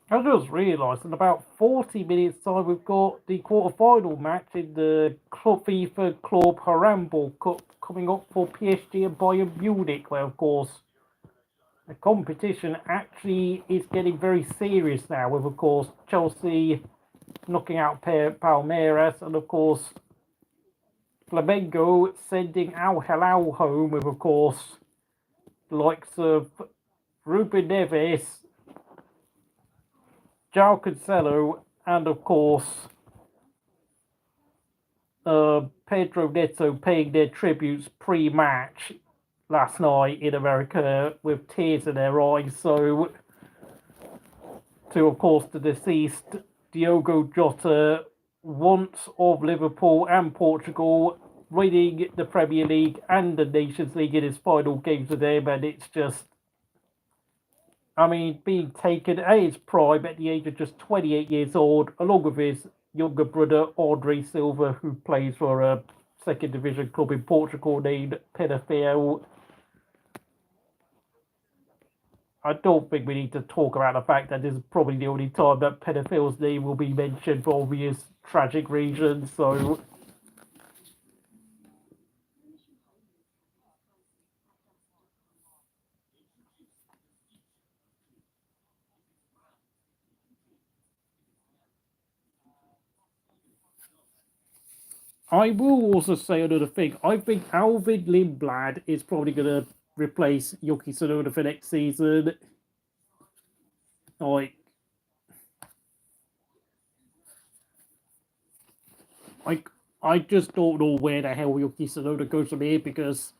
I just realised in about 40 minutes' time we've got the quarter-final match in the FIFA Club Harambol Cup coming up for PSG and Bayern Munich, where of course the competition actually is getting very serious now, with of course Chelsea knocking out Palmeiras and of course Flamengo sending Al Hilal home, with of course the likes of Ruben Neves, João Cancelo, and of course Pedro Neto paying their tributes pre-match last night in America with tears in their eyes. So, to of course the deceased Diogo Jota, once of Liverpool and Portugal, winning the Premier League and the Nations League in his final games with them, and it's just, I mean, being taken at his prime at the age of just 28 years old, along with his younger brother, Andre Silva, who plays for a second division club in Portugal named Penafiel. I don't think we need to talk about the fact that this is probably the only time that Penafiel's name will be mentioned for obvious tragic reasons, so I will also say another thing. I think Alvin Lindblad is probably going to replace Yuki Tsunoda for next season. Like, I just don't know where the hell Yuki Tsunoda goes from here, because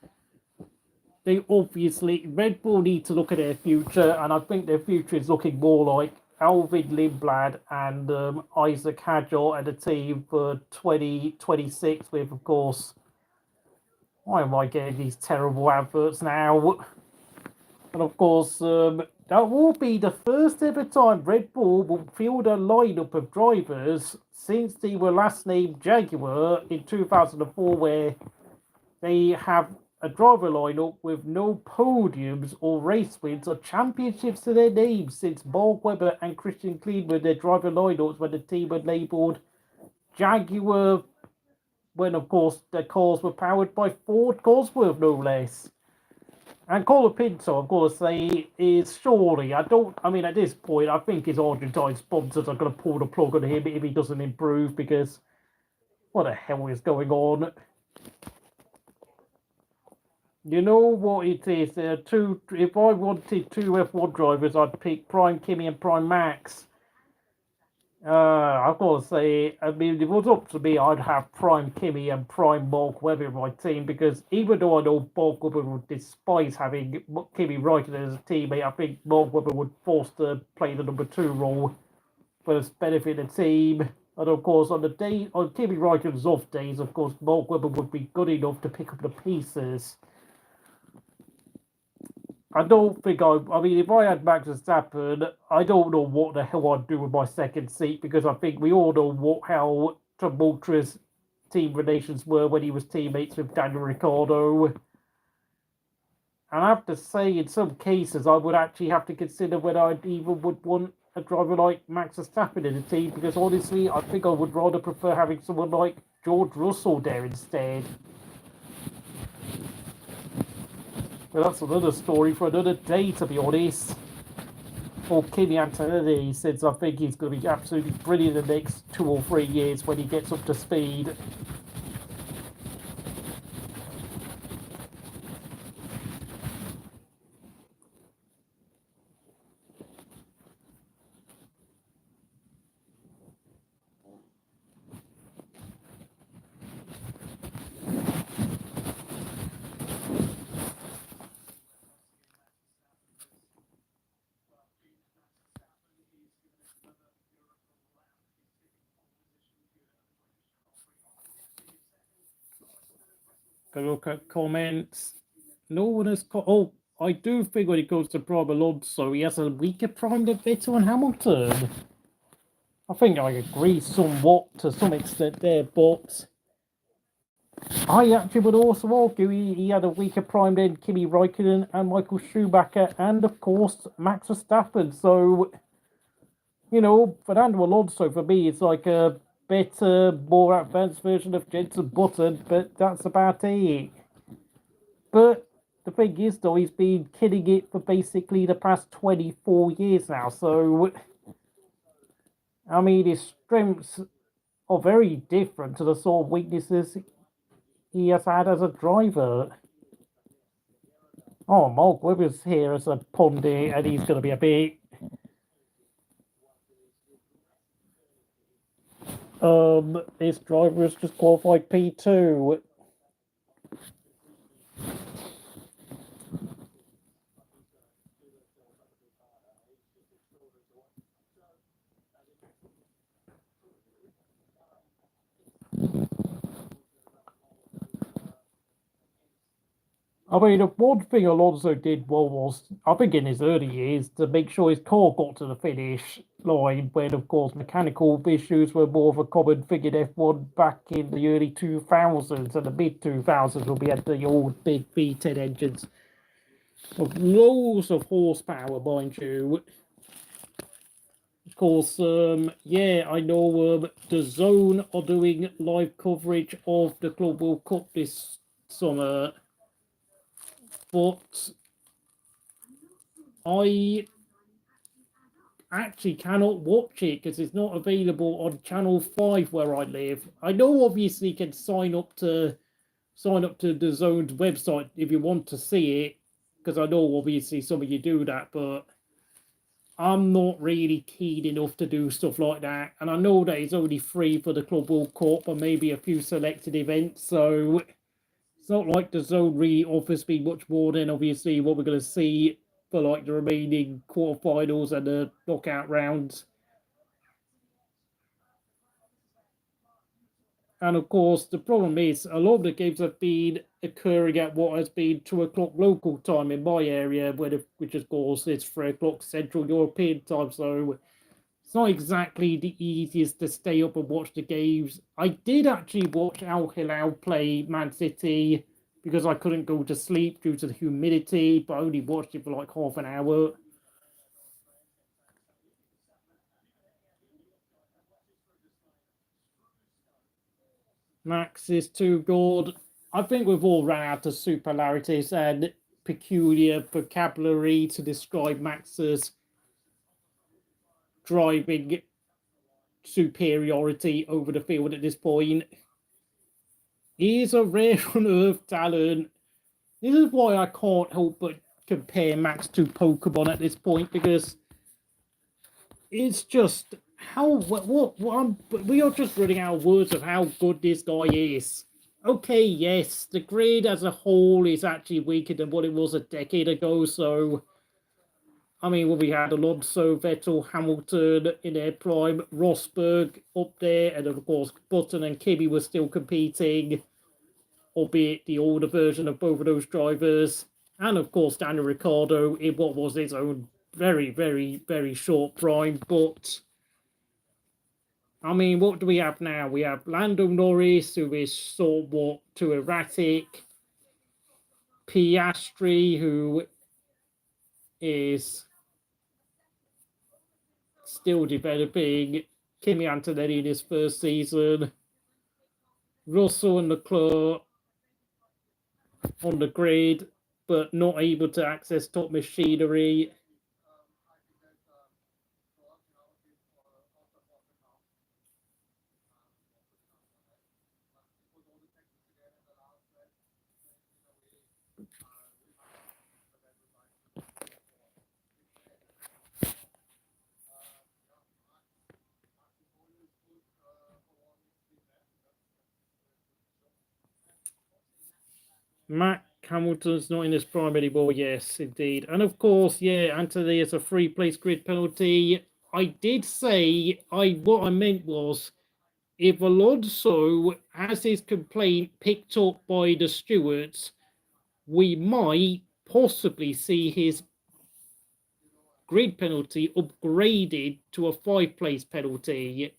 they obviously, Red Bull need to look at their future, and I think their future is looking more like Alvin Lindblad and Isaac Hadjar and a team for 2026 with, of course, why am I getting these terrible adverts now? And of course, that will be the first ever time Red Bull will field a lineup of drivers since they were last named Jaguar in 2004, where they have a driver lineup with no podiums or race wins or championships to their names since Mark Webber and Christian Klein were their driver lineups when the team had labelled Jaguar, when of course their cars were powered by Ford Cosworth, no less. And Colapinto, of course, is surely, at this point, I think his Argentine sponsors are going to pull the plug on him if he doesn't improve, because what the hell is going on? You know what it is? If I wanted two F1 drivers, I'd pick Prime Kimi and Prime Max. I've got to say, if it was up to me, I'd have Prime Kimi and Prime Mark Webber in my team, because even though I know Mark Webber would despise having Kimi Räikkönen as a teammate, I think Mark Webber would force to play the number 2 role for the benefit of the team. And of course, on Kimi Räikkönen's off days, of course, Mark Webber would be good enough to pick up the pieces. I don't think if I had Max Verstappen, I don't know what the hell I'd do with my second seat, because I think we all know how tumultuous team relations were when he was teammates with Daniel Ricciardo. And I have to say, in some cases, I would actually have to consider whether I even would want a driver like Max Verstappen in the team, because honestly, I think I would rather prefer having someone like George Russell there instead. But that's another story for another day, to be honest. For Kimi Antonelli, since I think he's going to be absolutely brilliant in the next 2 or 3 years when he gets up to speed. Go look at comments. No one has. I do think when it goes to Prime Alonso, he has a weaker prime than Vettel and Hamilton. I think I agree somewhat to some extent there, but I actually would also argue he had a weaker prime than Kimi Räikkönen and Michael Schumacher and, of course, Max Verstappen. So, Fernando Alonso for me is like a better, more advanced version of Jenson Button, but that's about it. But the thing is, though, he's been killing it for basically the past 24 years now. So, his strengths are very different to the sort of weaknesses he has had as a driver. Oh, Mark Webber's here as a pundit, and he's going to be a bit. This driver has just qualified P2. The one thing Alonso did well was, I think in his early years, to make sure his car got to the finish line, when, of course, mechanical issues were more of a common thing in F1 back in the early 2000s and the mid-2000s, when we had the old big V10 engines. Of loads of horsepower, mind you. Of course, I know the Zone are doing live coverage of the Club World Cup this summer. But I actually cannot watch it because it's not available on Channel 5 where I live. I know obviously you can sign up to the Zone's website if you want to see it, because I know obviously some of you do that, but I'm not really keen enough to do stuff like that. And I know that it's only free for the Club World Cup and maybe a few selected events, so it's not like the Zone really offers me much more than obviously what we're going to see for like the remaining quarterfinals and the knockout rounds. And of course, the problem is a lot of the games have been occurring at what has been 2 o'clock local time in my area, which of course is 3 o'clock Central European time. So it's not exactly the easiest to stay up and watch the games. I did actually watch Al Hilal play Man City because I couldn't go to sleep due to the humidity, but I only watched it for like half an hour. Max is too good. I think we've all run out of superlatives and peculiar vocabulary to describe Max's driving superiority over the field at this point. He is a rare on earth talent. This is why I can't help but compare Max to Pokemon at this point, because it's just we are just running out of words of how good this guy is. Okay, yes, the grid as a whole is actually weaker than what it was a decade ago. So, I mean, we had Alonso, Vettel, Hamilton in their prime, Rosberg up there, and of course, Button and Kimi were still competing, albeit the older version of both of those drivers. And of course, Daniel Ricciardo in what was his own very, very, very short prime. But I mean, what do we have now? We have Lando Norris, who is somewhat too erratic. Piastri, who is still developing. Kimi Antonelli in his first season. Russell and Leclerc on the grid, but not able to access top machinery. Matt Hamilton's not in his prime anymore. Yes, indeed. And of course, yeah, Anthony is a 3-place grid penalty. I did say what I meant was if Alonso has his complaint picked up by the stewards, we might possibly see his grid penalty upgraded to a 5-place penalty.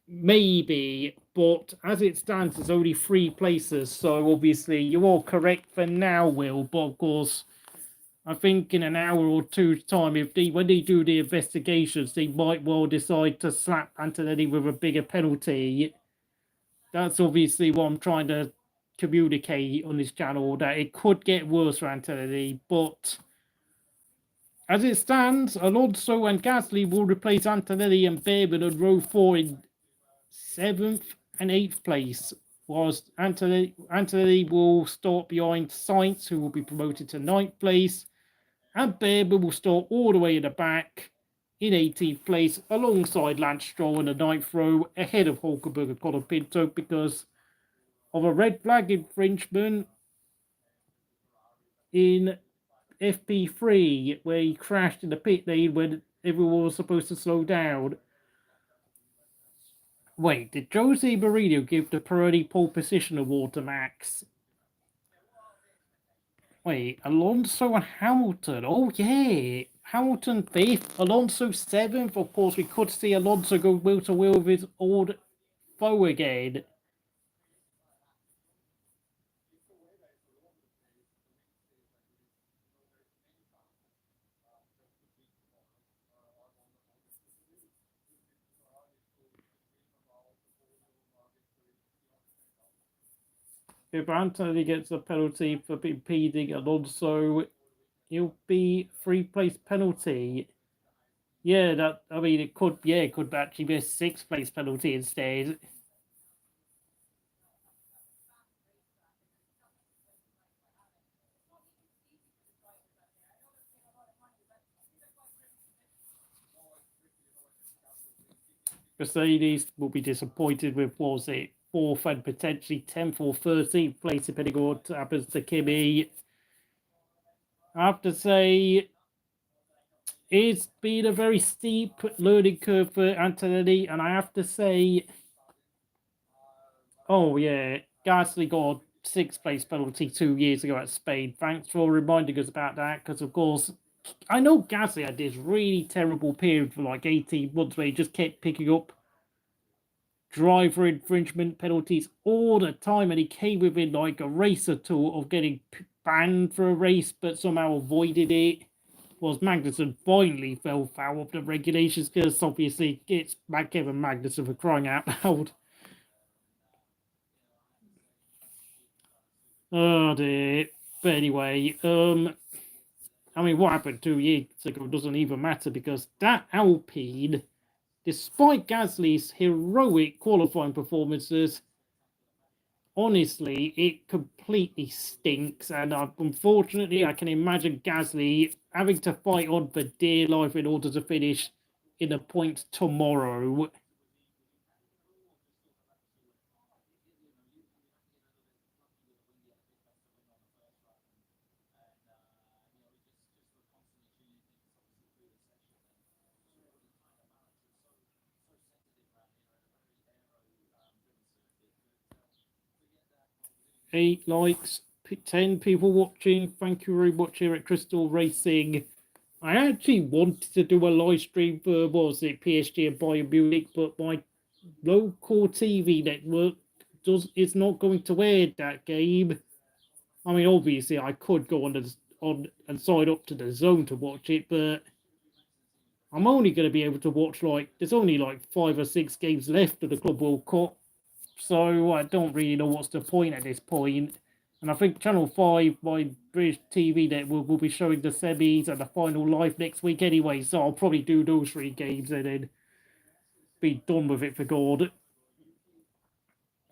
Maybe, but as it stands, it's only 3 places. So obviously, you are correct for now, Will. But of course, I think in an hour or two's time, when they do the investigations, they might well decide to slap Antonelli with a bigger penalty. That's obviously what I'm trying to communicate on this channel, that it could get worse for Antonelli. But as it stands, Alonso and Gasly will replace Antonelli and Bearman on row 4 in 7th and 8th place, whilst Antonelli will start behind Sainz, who will be promoted to 9th place, and Bearman will start all the way in the back in 18th place alongside Lance Stroll in the 9th row, ahead of Hulkenberg and Colapinto because of a red flag infringement in FP3 where he crashed in the pit lane when everyone was supposed to slow down. Wait, did Jose Mourinho give the Pirelli pole position award to Max? Wait, Alonso and Hamilton. Oh, yeah. Hamilton 5th, Alonso 7th. Of course, we could see Alonso go wheel to wheel with his old foe again. If Antonelli gets a penalty for impeding Alonso, he'll be 3-place penalty. Yeah, that I mean, it could actually be a 6th place penalty instead. Mercedes will be disappointed with, was it, 4th and potentially 10th or 13th place, depending on what happens to Kimi. I have to say, it's been a very steep learning curve for Antonelli, and I have to say, oh yeah, Gasly got a 6th place penalty 2 years ago at Spain. Thanks for reminding us about that, because of course, I know Gasly had this really terrible period for like 18 months where he just kept picking up driver infringement penalties all the time, and he came within like a race or two of getting banned for a race, but somehow avoided it. Was Magnussen finally fell foul of the regulations, because obviously it's Kevin Magnussen, for crying out loud. Oh dear. But anyway, I mean, what happened 2 years ago doesn't even matter, because that Alpine, despite Gasly's heroic qualifying performances, honestly, it completely stinks. And unfortunately, I can imagine Gasly having to fight on for dear life in order to finish in the points tomorrow. Eight likes, 10 people watching. Thank you very much here at Crystal Racing. I actually wanted to do a live stream for, what was it, PSG and Bayern Munich, but my local TV network is not going to air that game. I mean, obviously, I could go on and sign up to the Zone to watch it, but I'm only going to be able to watch there's only like 5 or 6 games left of the Club World Cup, so I don't really know what's the point at this point. And I think Channel 5, my British TV network, will be showing the semis and the final live next week anyway, so I'll probably do those 3 games and then be done with it for God.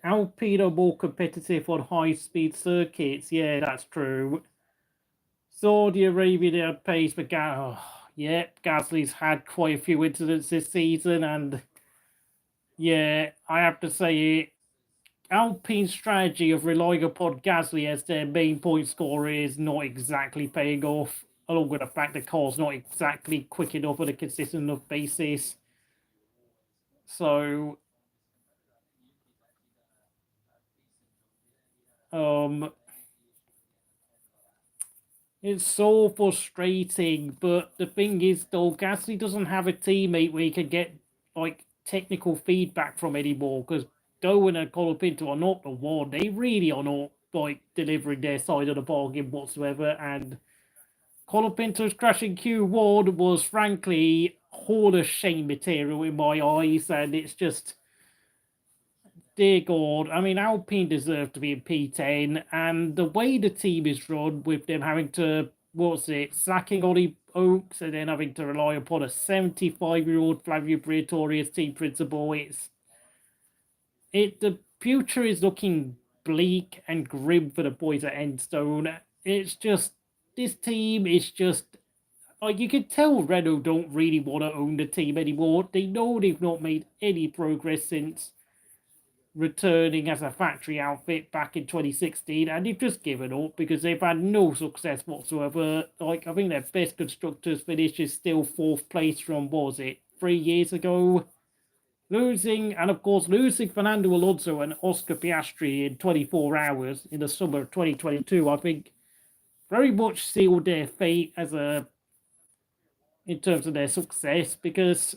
Alpine are more competitive on high-speed circuits. Yeah, that's true. Saudi Arabia, they had pace, but Gasly's had quite a few incidents this season, and yeah, I have to say, Alpine's strategy of relying upon Gasly as their main point scorer is not exactly paying off, along with the fact the car's not exactly quick enough on a consistent enough basis. So, it's so frustrating, but the thing is, though, Gasly doesn't have a teammate where he can get like technical feedback from anymore, because Zhou and Colapinto are not the one. They really are not like delivering their side of the bargain whatsoever. And Colapinto's crashing Q1 was frankly Hall of Shame material in my eyes, and it's just, dear God, I mean, Alpine deserve to be in P10, and the way the team is run, with them having to, sacking Ollie Oaks and then having to rely upon a 75-year-old Flavio Briatore as team principal, the future is looking bleak and grim for the boys at Enstone. It's just, this team is just, like, you can tell Renault don't really want to own the team anymore. They know they've not made any progress since returning as a factory outfit back in 2016, and they've just given up because they've had no success whatsoever. Like, I think their best constructors finish is still 4th place from, what was it, 3 years ago? Losing Fernando Alonso and Oscar Piastri in 24 hours in the summer of 2022, I think very much sealed their fate in terms of their success, because,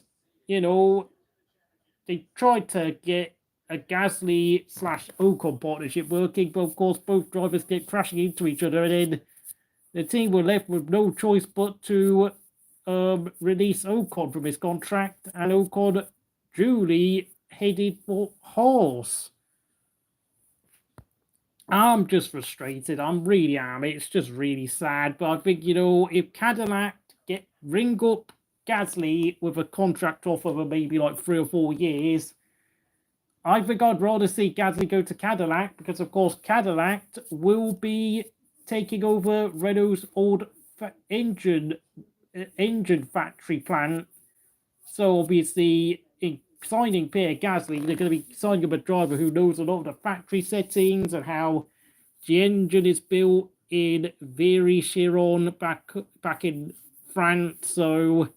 they tried to get a Gasly / Ocon partnership working, but of course both drivers kept crashing into each other, and then the team were left with no choice but to release Ocon from his contract, and Ocon duly headed for Haas. I'm just frustrated. I really am. It's just really sad. But I think, if Cadillac ring up Gasly with a contract offer of maybe like 3 or 4 years, I think I'd rather see Gasly go to Cadillac because, of course, Cadillac will be taking over Renault's old engine factory plant. So obviously, in signing Pierre Gasly, they're going to be signing up a driver who knows a lot of the factory settings and how the engine is built in Vries back in France. So,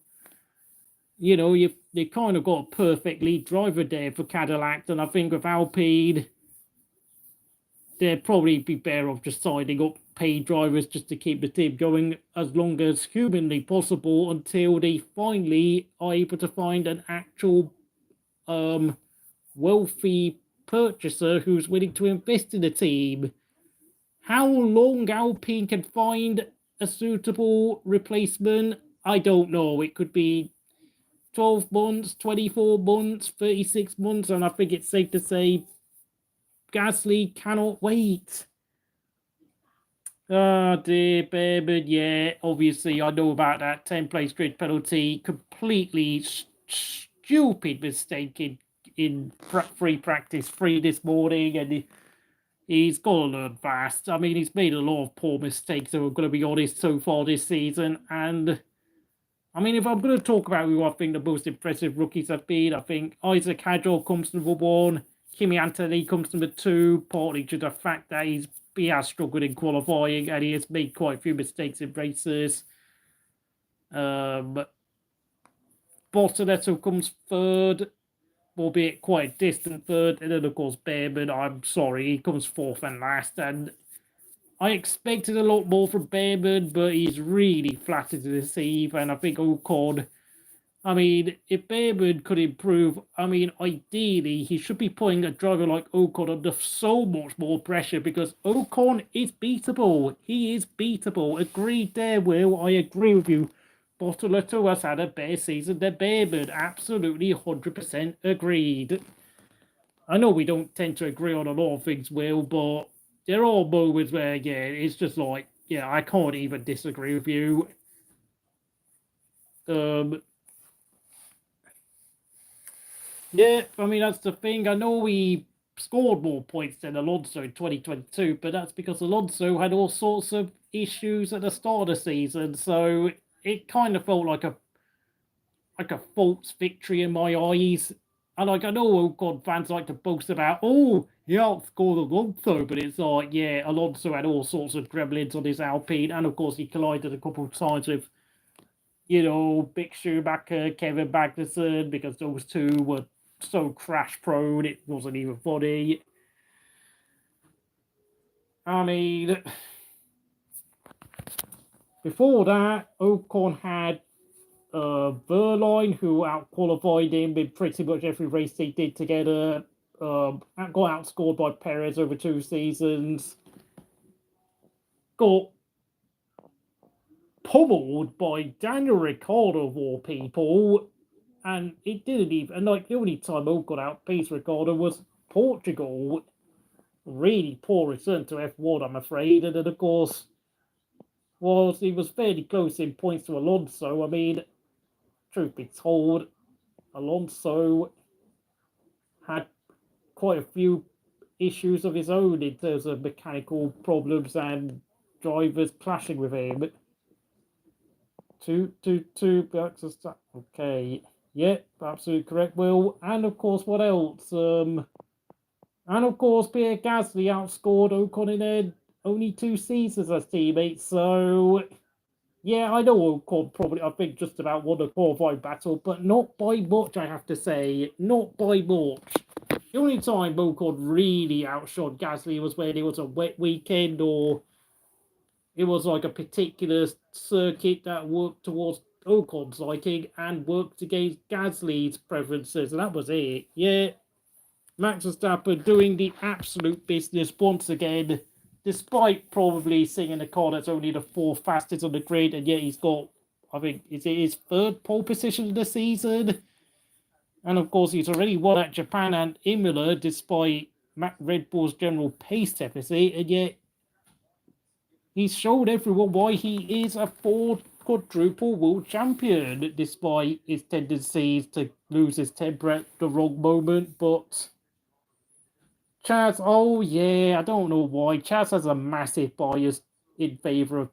you know, they kind of got a perfect lead driver there for Cadillac, and I think with Alpine, they'd probably be better off just signing up paid drivers just to keep the team going as long as humanly possible until they finally are able to find an actual wealthy purchaser who's willing to invest in the team. How long Alpine can find a suitable replacement, I don't know. It could be 12 months, 24 months, 36 months, and I think it's safe to say Gasly cannot wait. Oh dear, Bearman, yeah, obviously I know about that 10-place grid penalty. Completely stupid mistake in free practice 3 this morning, and he's got to learn fast. I mean, he's made a lot of poor mistakes, so I'm going to be honest, so far this season. And, I mean, if I'm going to talk about who I think the most impressive rookies have been, I think Isaac Hadjar comes number 1, Kimi Antonelli comes number 2, partly due to the fact that he has struggled in qualifying and he has made quite a few mistakes in races. Bortoleto comes 3rd, albeit quite a distant 3rd, and then of course Bearman, I'm sorry, he comes 4th and last, and I expected a lot more from Bearman, but he's really flattered to deceive, and I think Ocon, I mean, if Bearman could improve, I mean, ideally, he should be putting a driver like Ocon under so much more pressure because Ocon is beatable. He is beatable. Agreed there, Will. I agree with you. Bortoleto has had a better season than Bearman. Absolutely 100% agreed. I know we don't tend to agree on a lot of things, Will, but there are moments where, yeah, it's just like, yeah, I can't even disagree with you. Yeah, I mean, that's the thing. I know we scored more points than Alonso in 2022, but that's because Alonso had all sorts of issues at the start of the season, so it kind of felt like a false victory in my eyes. And like, I know Ocon fans like to boast about, oh, he outscored Alonso, but it's like, yeah, Alonso had all sorts of gremlins on his Alpine, and of course he collided a couple of times with, you know, Mick Schumacher, Kevin Magnussen, because those two were so crash prone, it wasn't even funny. I mean, before that, Ocon had Verline, who out-qualified him in pretty much every race they did together. Got outscored by Perez over 2 seasons. Got pummeled by Daniel Ricciardo of all people. And it didn't even, and like the only time Ocon outpaced Ricciardo was Portugal. Really poor return to F1, I'm afraid. And then, of course, he was fairly close in points to Alonso. I mean, truth be told, Alonso had quite a few issues of his own in terms of mechanical problems and drivers clashing with him. 2 bucks. Okay. Yeah, absolutely correct, Will. And of course, what else? And of course, Pierre Gasly outscored Ocon in only 2 seasons as teammates. So, yeah, I know Ocon probably, I think, just about won the qualifying battle, but not by much, I have to say. Not by much. The only time Ocon really outshone Gasly was when it was a wet weekend or it was like a particular circuit that worked towards Ocon's liking and worked against Gasly's preferences, and that was it. Yeah, Max Verstappen doing the absolute business once again, despite probably singing a car that's only the 4th fastest on the grid, and yet he's got, I think, is it his 3rd pole position of the season? And of course, he's already won at Japan and Imola, despite Red Bull's general pace deficit, and yet he's showed everyone why he is a quadruple world champion, despite his tendencies to lose his temper at the wrong moment. But Chaz, oh yeah, I don't know why. Chaz has a massive bias in favour of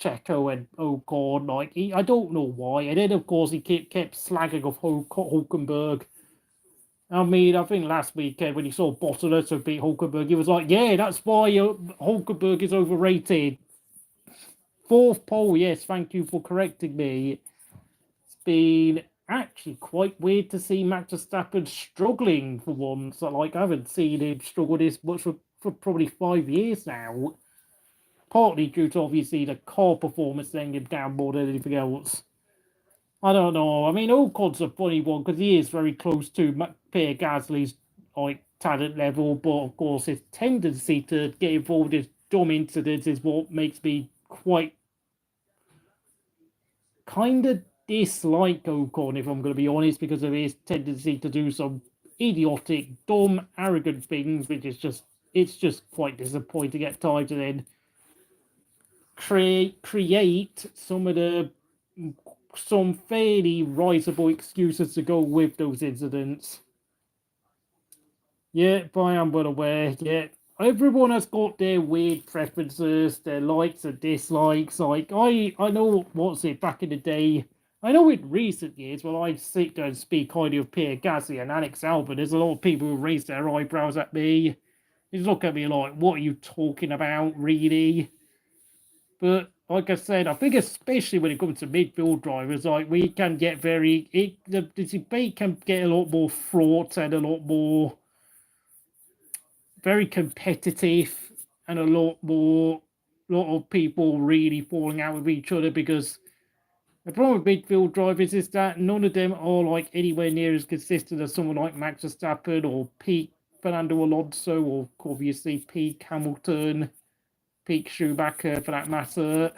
Checo and Ocon. Like, I don't know why. And then, of course, he kept slagging off Hulkenberg. I mean, I think last weekend when he saw Bortoleto beat Hulkenberg, he was like, yeah, that's why Hulkenberg is overrated. Fourth pole, yes, thank you for correcting me. It's been actually quite weird to see Max Verstappen struggling for once. Like, I haven't seen him struggle this much for probably 5 years now. Partly due to, obviously, the car performance letting him down more than anything else. I don't know. I mean, Ocon's a funny one because he is very close to Pierre Gasly's like talent level, but of course his tendency to get involved in dumb incidents is what makes me quite kind of dislike Ocon, if I'm going to be honest, because of his tendency to do some idiotic, dumb, arrogant things, which is just quite disappointing at times, and then create some fairly risible excuses to go with those incidents. Yeah, but I am well aware. Yeah, everyone has got their weird preferences, their likes and dislikes. Like I know what's it back in the day. I know in recent years, when I sit there and speak highly of Pierre Gasly and Alex Albon, there's a lot of people who raise their eyebrows at me. They look at me like, "What are you talking about, really?" But like I said, I think especially when it comes to midfield drivers, like we can get the debate can get a lot more fraught and a lot more very competitive, and a lot of people really falling out with each other, because the problem with midfield drivers is that none of them are like anywhere near as consistent as someone like Max Verstappen or peak Fernando Alonso, or obviously peak Hamilton, peak Schumacher for that matter.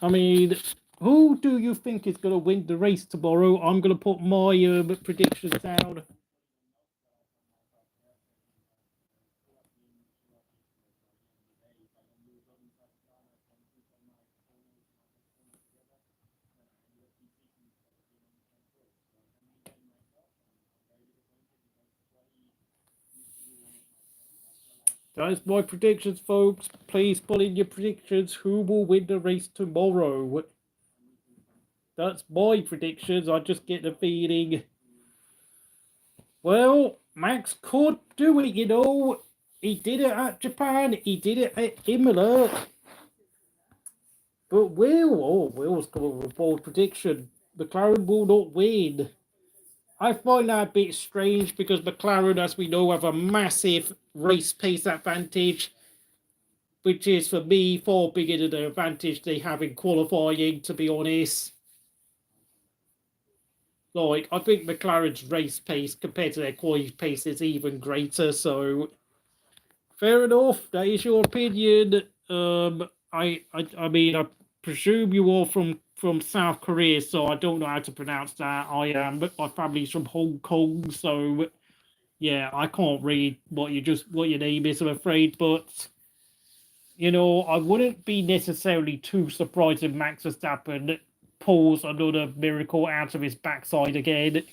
I mean, who do you think is going to win the race tomorrow? I'm going to put my predictions down. That's my predictions, folks. Please put in your predictions. Who will win the race tomorrow? That's my predictions. I just get the feeling. Well, Max could do it, you know. He did it at Japan. He did it at Imola. But Will's come up with a bold prediction. McLaren will not win. I find that a bit strange because McLaren, as we know, have a massive race pace advantage, which is, for me, far bigger than the advantage they have in qualifying, to be honest. Like, I think McLaren's race pace compared to their quality pace is even greater, so fair enough. That is your opinion. I mean, I presume you are from South Korea, so I don't know how to pronounce that. I am, but my family's from Hong Kong, so yeah, I can't read what your name is, I'm afraid. But you know, I wouldn't be necessarily too surprised if Max Verstappen pulls another miracle out of his backside again.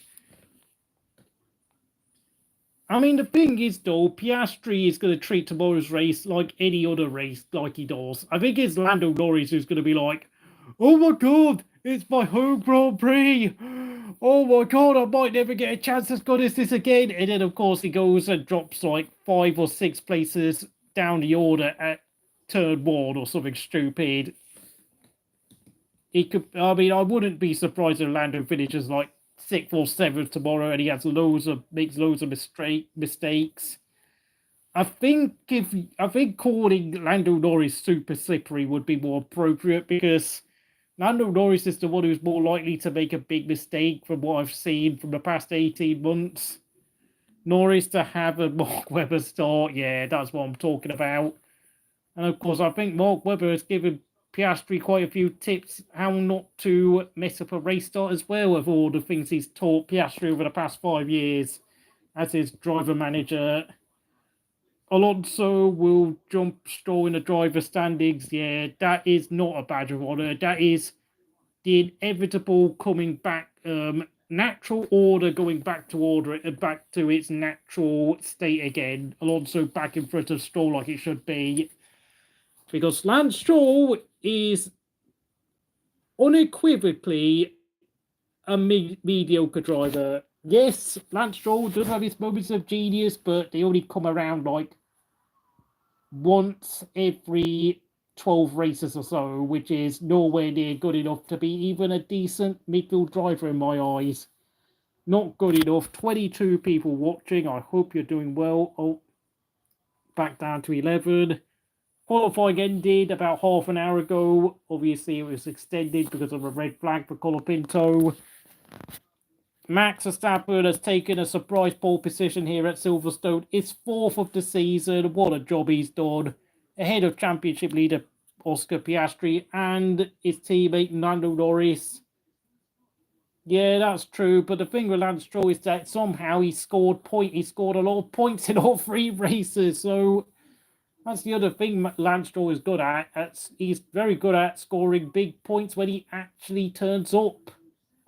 I mean, the thing is, though, Piastri is going to treat tomorrow's race like any other race, like he does. I think it's Lando Norris who's going to be like, oh my god, it's my home Grand Prix. Oh my god, I might never get a chance as good as this again. And then, of course, he goes and drops like 5 or 6 places down the order at turn 1 or something stupid. He could, I mean, I wouldn't be surprised if Lando finishes like 6th or 7th tomorrow and he has makes loads of mistakes. I think calling Lando Norris super slippery would be more appropriate, because Lando Norris is the one who's more likely to make a big mistake from what I've seen from the past 18 months. Norris to have a Mark Webber start, yeah, that's what I'm talking about. And of course, I think Mark Webber has given Piastri quite a few tips how not to mess up a race start as well, of all the things he's taught Piastri over the past 5 years as his driver manager. Alonso will jump Stroll in the driver's standings. Yeah, that is not a badge of honor. That is the inevitable coming back, natural order going back to order, back to its natural state again. Alonso back in front of Stroll like it should be. Because Lance Stroll is unequivocally a mediocre driver. Yes, Lance Stroll does have his moments of genius, but they only come around like once every 12 races or so, which is nowhere near good enough to be even a decent midfield driver in my eyes. Not good enough. 22 people watching. I hope you're doing well. Oh, back down to 11. Qualifying ended about half an hour ago. Obviously, it was extended because of a red flag for Colapinto. Max Verstappen has taken a surprise pole position here at Silverstone. It's 4th of the season. What a job he's done. Ahead of championship leader Oscar Piastri and his teammate Lando Norris. Yeah, that's true. But the thing with Lance Stroll is that somehow he scored a lot of points in all 3 races. So that's the other thing Lance Stroll is good at. He's very good at scoring big points when he actually turns up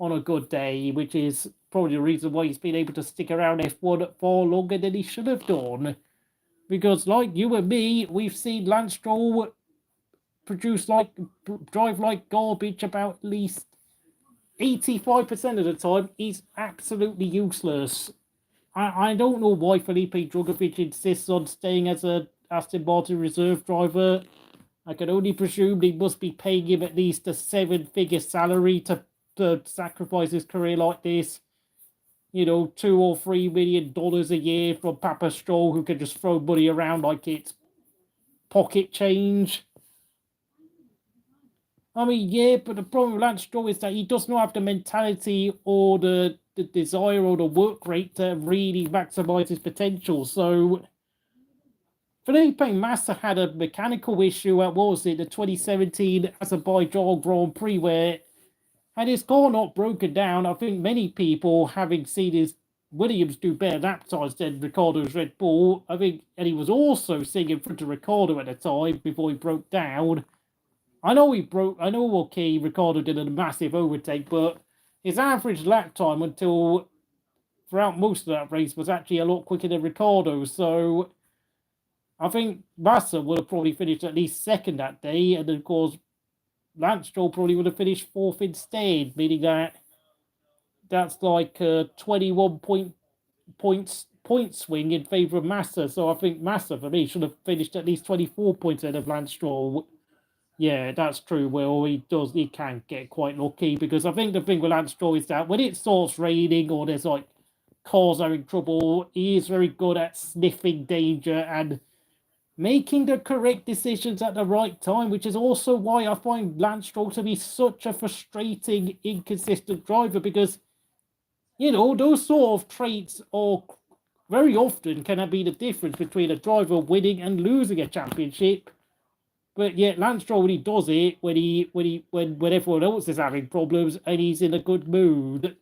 on a good day, which is probably the reason why he's been able to stick around F1 far longer than he should have done. Because like you and me, we've seen Lance Stroll drive like garbage about at least 85% of the time. He's absolutely useless. I don't know why Felipe Drugovich insists on staying as a Aston Martin reserve driver. I can only presume they must be paying him at least a 7-figure salary to sacrifice his career like this. You know, $2 or $3 million a year from Papa Stroll, who can just throw money around like it's pocket change. I mean, yeah, but the problem with Lance Stroll is that he does not have the mentality or the desire or the work rate to really maximize his potential. So Felipe Massa had a mechanical issue at, what was it, the 2017 Azerbaijan Grand Prix, where had his car not broken down, I think many people, having seen his Williams do better lap times than Ricciardo's Red Bull, I think, and he was also sitting in front of Ricciardo at the time before he broke down. I know, okay, Ricciardo did a massive overtake, but his average lap time until throughout most of that race was actually a lot quicker than Ricciardo. So I think Massa would have probably finished at least second that day, and of course Lance Stroll probably would have finished 4th instead, meaning that that's like a 21 point swing in favour of Massa. So I think Massa, for me, should have finished at least 24 points ahead of Lance Stroll. Yeah, that's true, Will. He can get quite lucky, because I think the thing with Lance Stroll is that when it starts raining or there's like cars having trouble, he is very good at sniffing danger and making the correct decisions at the right time, which is also why I find Lance Stroll to be such a frustrating, inconsistent driver, because, you know, those sort of traits are very often can be the difference between a driver winning and losing a championship. But yet Lance Stroll, when he does it, when everyone else is having problems and he's in a good mood.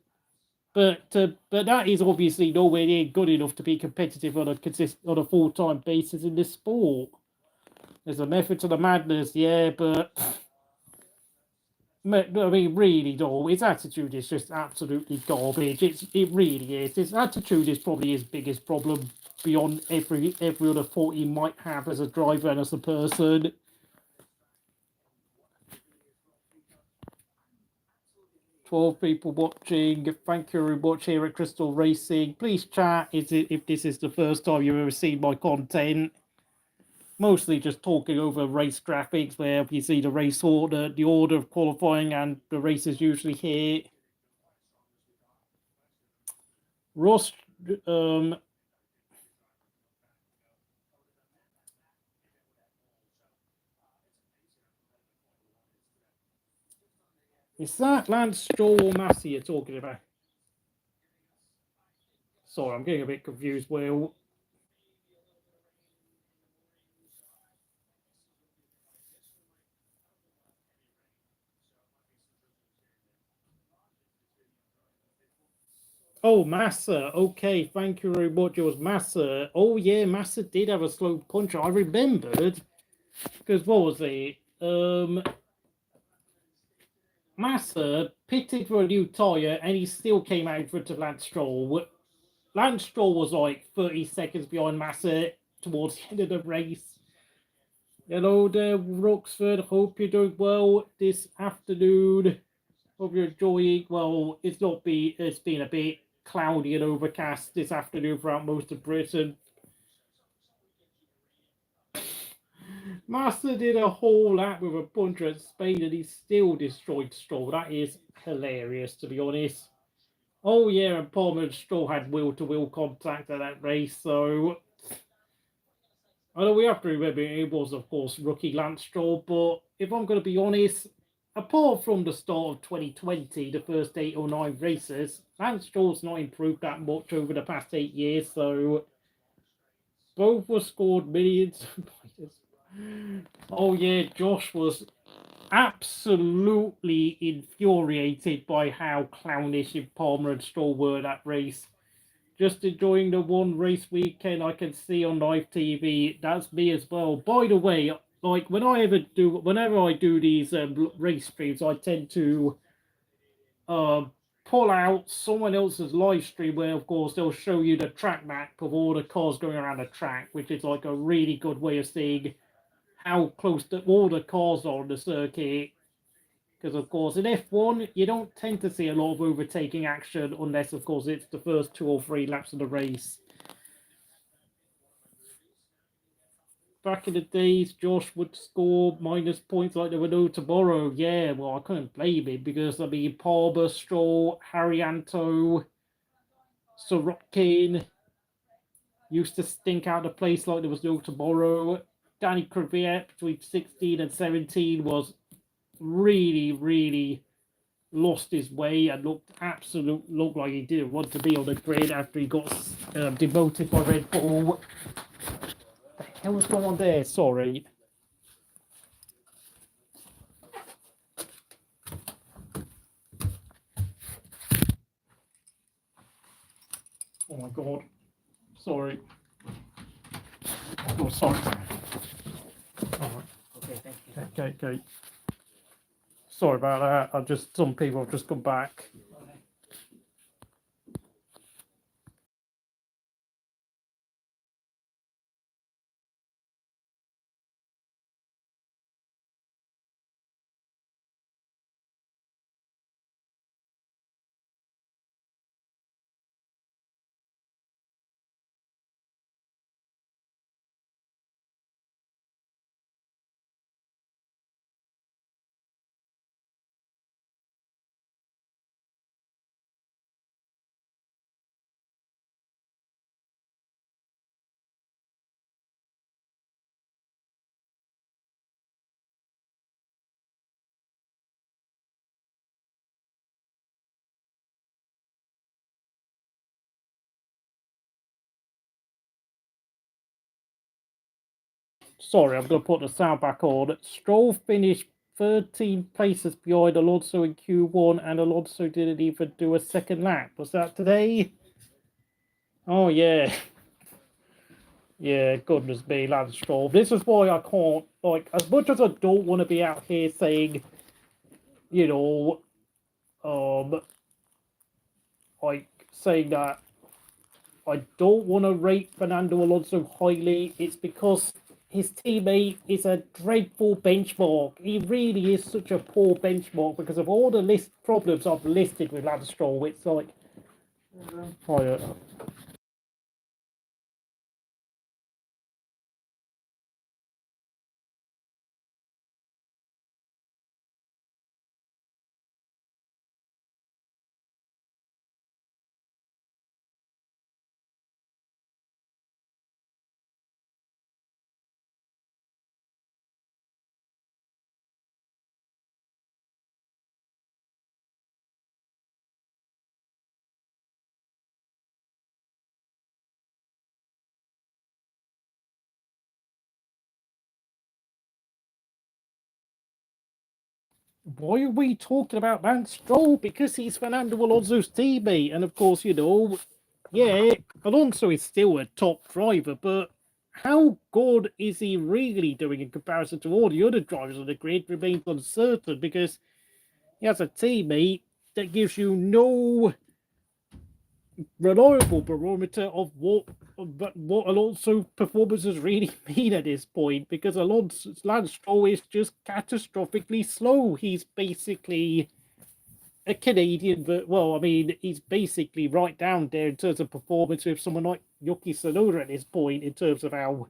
But that is obviously nowhere near good enough to be competitive on a full-time basis in this sport. There's a method to the madness, yeah, but I mean, really, though, his attitude is just absolutely garbage. It really is. His attitude is probably his biggest problem beyond every other fault he might have as a driver and as a person. People watching. Thank you very much here at Crystal Racing. Please chat if this is the first time you've ever seen my content. Mostly just talking over race graphics where you see the race order, the order of qualifying, and the races usually here. Ross, is that Lance Stroll or Massey you're talking about? Sorry, I'm getting a bit confused, Will. Oh, Massa. Okay, thank you very much. It was Massa. Oh, yeah, Massa did have a slow punch. I remembered. Because what was it? Massa pitted for a new tyre and he still came out for to Lance Stroll. Lance Stroll was like 30 seconds behind Massa towards the end of the race. Hello there, Roxford. Hope you're doing well this afternoon. Hope you're enjoying. Well, it's been a bit cloudy and overcast this afternoon throughout most of Britain. Massa did a whole lap with a puncher at Spain and he still destroyed Stroll. That is hilarious, to be honest. Oh, yeah, and Palmer and Stroll had wheel-to-wheel contact at that race, so I know we have to remember it was, of course, rookie Lance Stroll, but if I'm going to be honest, apart from the start of 2020, the first 8 or 9 races, Lance Stroll's not improved that much over the past 8 years, so both were scored millions of points. Oh yeah, Josh was absolutely infuriated by how clownish Palmer and Stroll were that race. Just enjoying the one race weekend I can see on live TV. That's me as well. By the way, like whenever I do these race streams, I tend to uh, pull out someone else's live stream where, of course, they'll show you the track map of all the cars going around the track, which is like a really good way of seeing how close all the cars are on the circuit. Because, of course, in F1, you don't tend to see a lot of overtaking action unless, of course, it's the first 2 or 3 laps of the race. Back in the days, Josh would score minus points like there were no tomorrow. Yeah, well, I couldn't blame him because, I mean, Palmer, Stroll, Haryanto, Sorokin used to stink out the place like there was no tomorrow. Danny Kvyat between 16 and 17 was really, really lost his way and looked like he didn't want to be on the grid after he got demoted by Red Bull. What the hell was going on there? Sorry. Oh my god. Sorry. Oh, sorry. All right. Okay, thank you. Okay. Sorry about that. Some people have just come back. Sorry, I'm going to put the sound back on. Stroll finished 13 places behind Alonso in Q1, and Alonso didn't even do a second lap. Was that today? Oh, yeah. Yeah, goodness me, Lance Stroll. This is why I can't, like, as much as I don't want to be out here saying, you know, like, saying that I don't want to rate Fernando Alonso highly, it's because his teammate is a dreadful benchmark. He really is such a poor benchmark because of all the problems I've listed with Lance Stroll. It's like, oh, Why are we talking about Lance Stroll? Because he's Fernando Alonso's teammate. And of course, yeah, Alonso is still a top driver, but how good is he really doing in comparison to all the other drivers on the grid remains uncertain, because he has a teammate that gives you no reliable barometer of what Alonso performances really mean at this point, because Lance Stroll is just catastrophically slow. He's basically a Canadian, but he's basically right down there in terms of performance with someone like Yuki Tsunoda at this point, in terms of how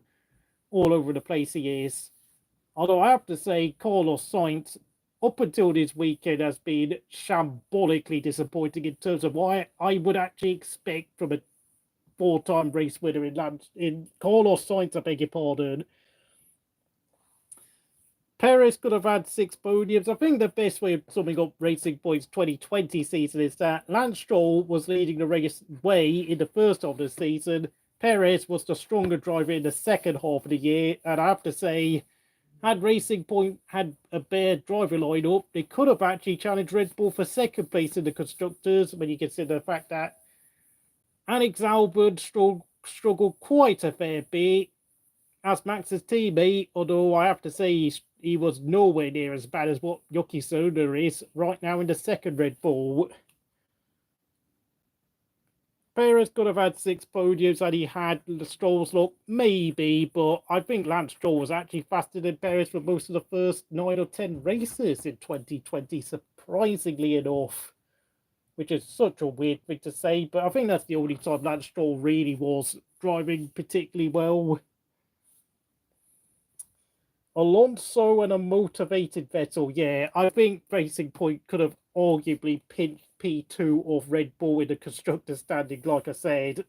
all over the place he is. Although I have to say, Carlos Sainz, up until this weekend, has been shambolically disappointing in terms of what I would actually expect from a four-time race winner in Carlos Sainz, I beg your pardon. Perez could have had 6 podiums. I think the best way of summing up Racing Point's 2020 season is that Lance Stroll was leading the race way in the first half of the season. Perez was the stronger driver in the second half of the year, and I have to say, had Racing Point had a bare driver lineup, they could have actually challenged Red Bull for second place in the Constructors, when you consider the fact that Alex Albon struggled quite a fair bit as Max's teammate, although I have to say he was nowhere near as bad as what Yuki Tsunoda is right now in the second Red Bull. Perez could have had 6 podiums and he had the Stroll's luck, maybe, but I think Lance Stroll was actually faster than Perez for most of the first 9 or 10 races in 2020, surprisingly enough, which is such a weird thing to say, but I think that's the only time Lance Stroll really was driving particularly well. Alonso and a motivated Vettel, yeah, I think Racing Point could have arguably pinched P2 of Red Bull in the constructor standing, like I said.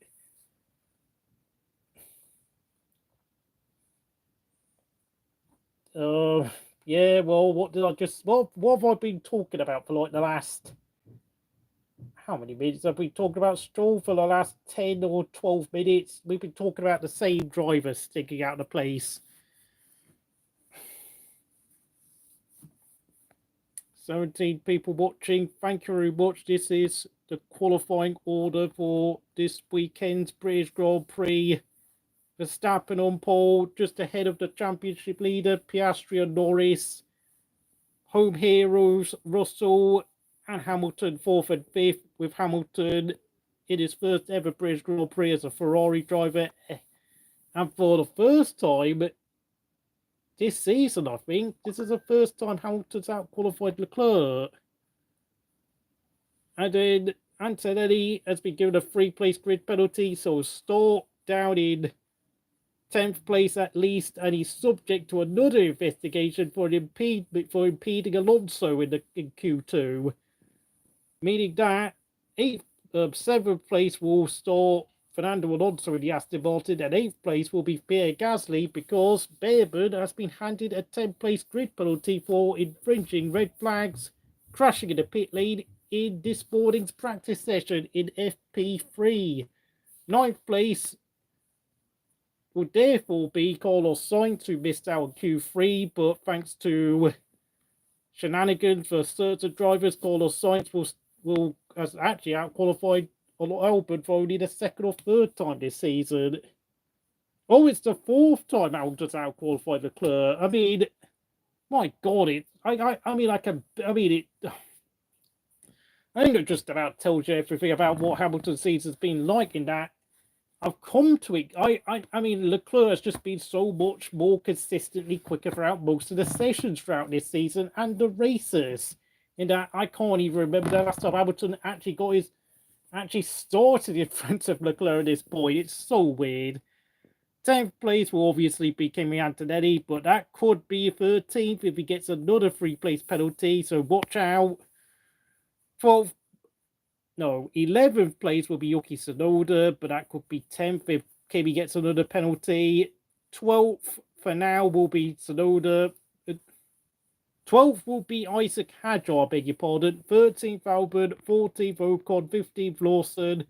Yeah, well, what have I been talking about for like the last, how many minutes have we talked about Stroll? For the last 10 or 12 minutes? We've been talking about the same driver sticking out of the place. 17 people watching. Thank you very much. This is the qualifying order for this weekend's British Grand Prix. Verstappen on pole, just ahead of the championship leader, Piastri and Norris. Home heroes, Russell and Hamilton, 4th and 5th, with Hamilton in his first ever British Grand Prix as a Ferrari driver. And for the first time this season, I think, this is the first time Hamilton's out-qualified Leclerc. And then Antonelli has been given a 3-place grid penalty, so Stroll down in 10th place at least, and he's subject to another investigation for impeding Alonso in Q2. Meaning that 7th place will start Fernando Alonso in the Aston Martin, and 8th place will be Pierre Gasly, because Bearman has been handed a 10th-place grid penalty for infringing red flags, crashing in the pit lane in this morning's practice session in FP3. 9th place will therefore be Carlos Sainz, who missed out on Q3, but thanks to shenanigans for certain drivers, Carlos Sainz will has actually out-qualified Albon for only the 2nd or 3rd time this season. Oh, it's the 4th time Albon's out-qualified Leclerc. I mean, my God, I think it just about tells you everything about what Hamilton's season's been like, in that I've come to it. I mean, Leclerc has just been so much more consistently quicker throughout most of the sessions throughout this season and the races. In that I can't even remember the last time Hamilton actually started in front of Leclerc at this point. It's so weird. 10th place will obviously be Kimi Antonelli, but that could be 13th if he gets another 3-place penalty, so watch out. 11th place will be Yuki Tsunoda, but that could be 10th if Kimi gets another penalty. 12th for now will be Tsunoda. 12th will be Isaac Hadjar, beg your pardon. 13th Albon, 14th Ocon, 15th Lawson,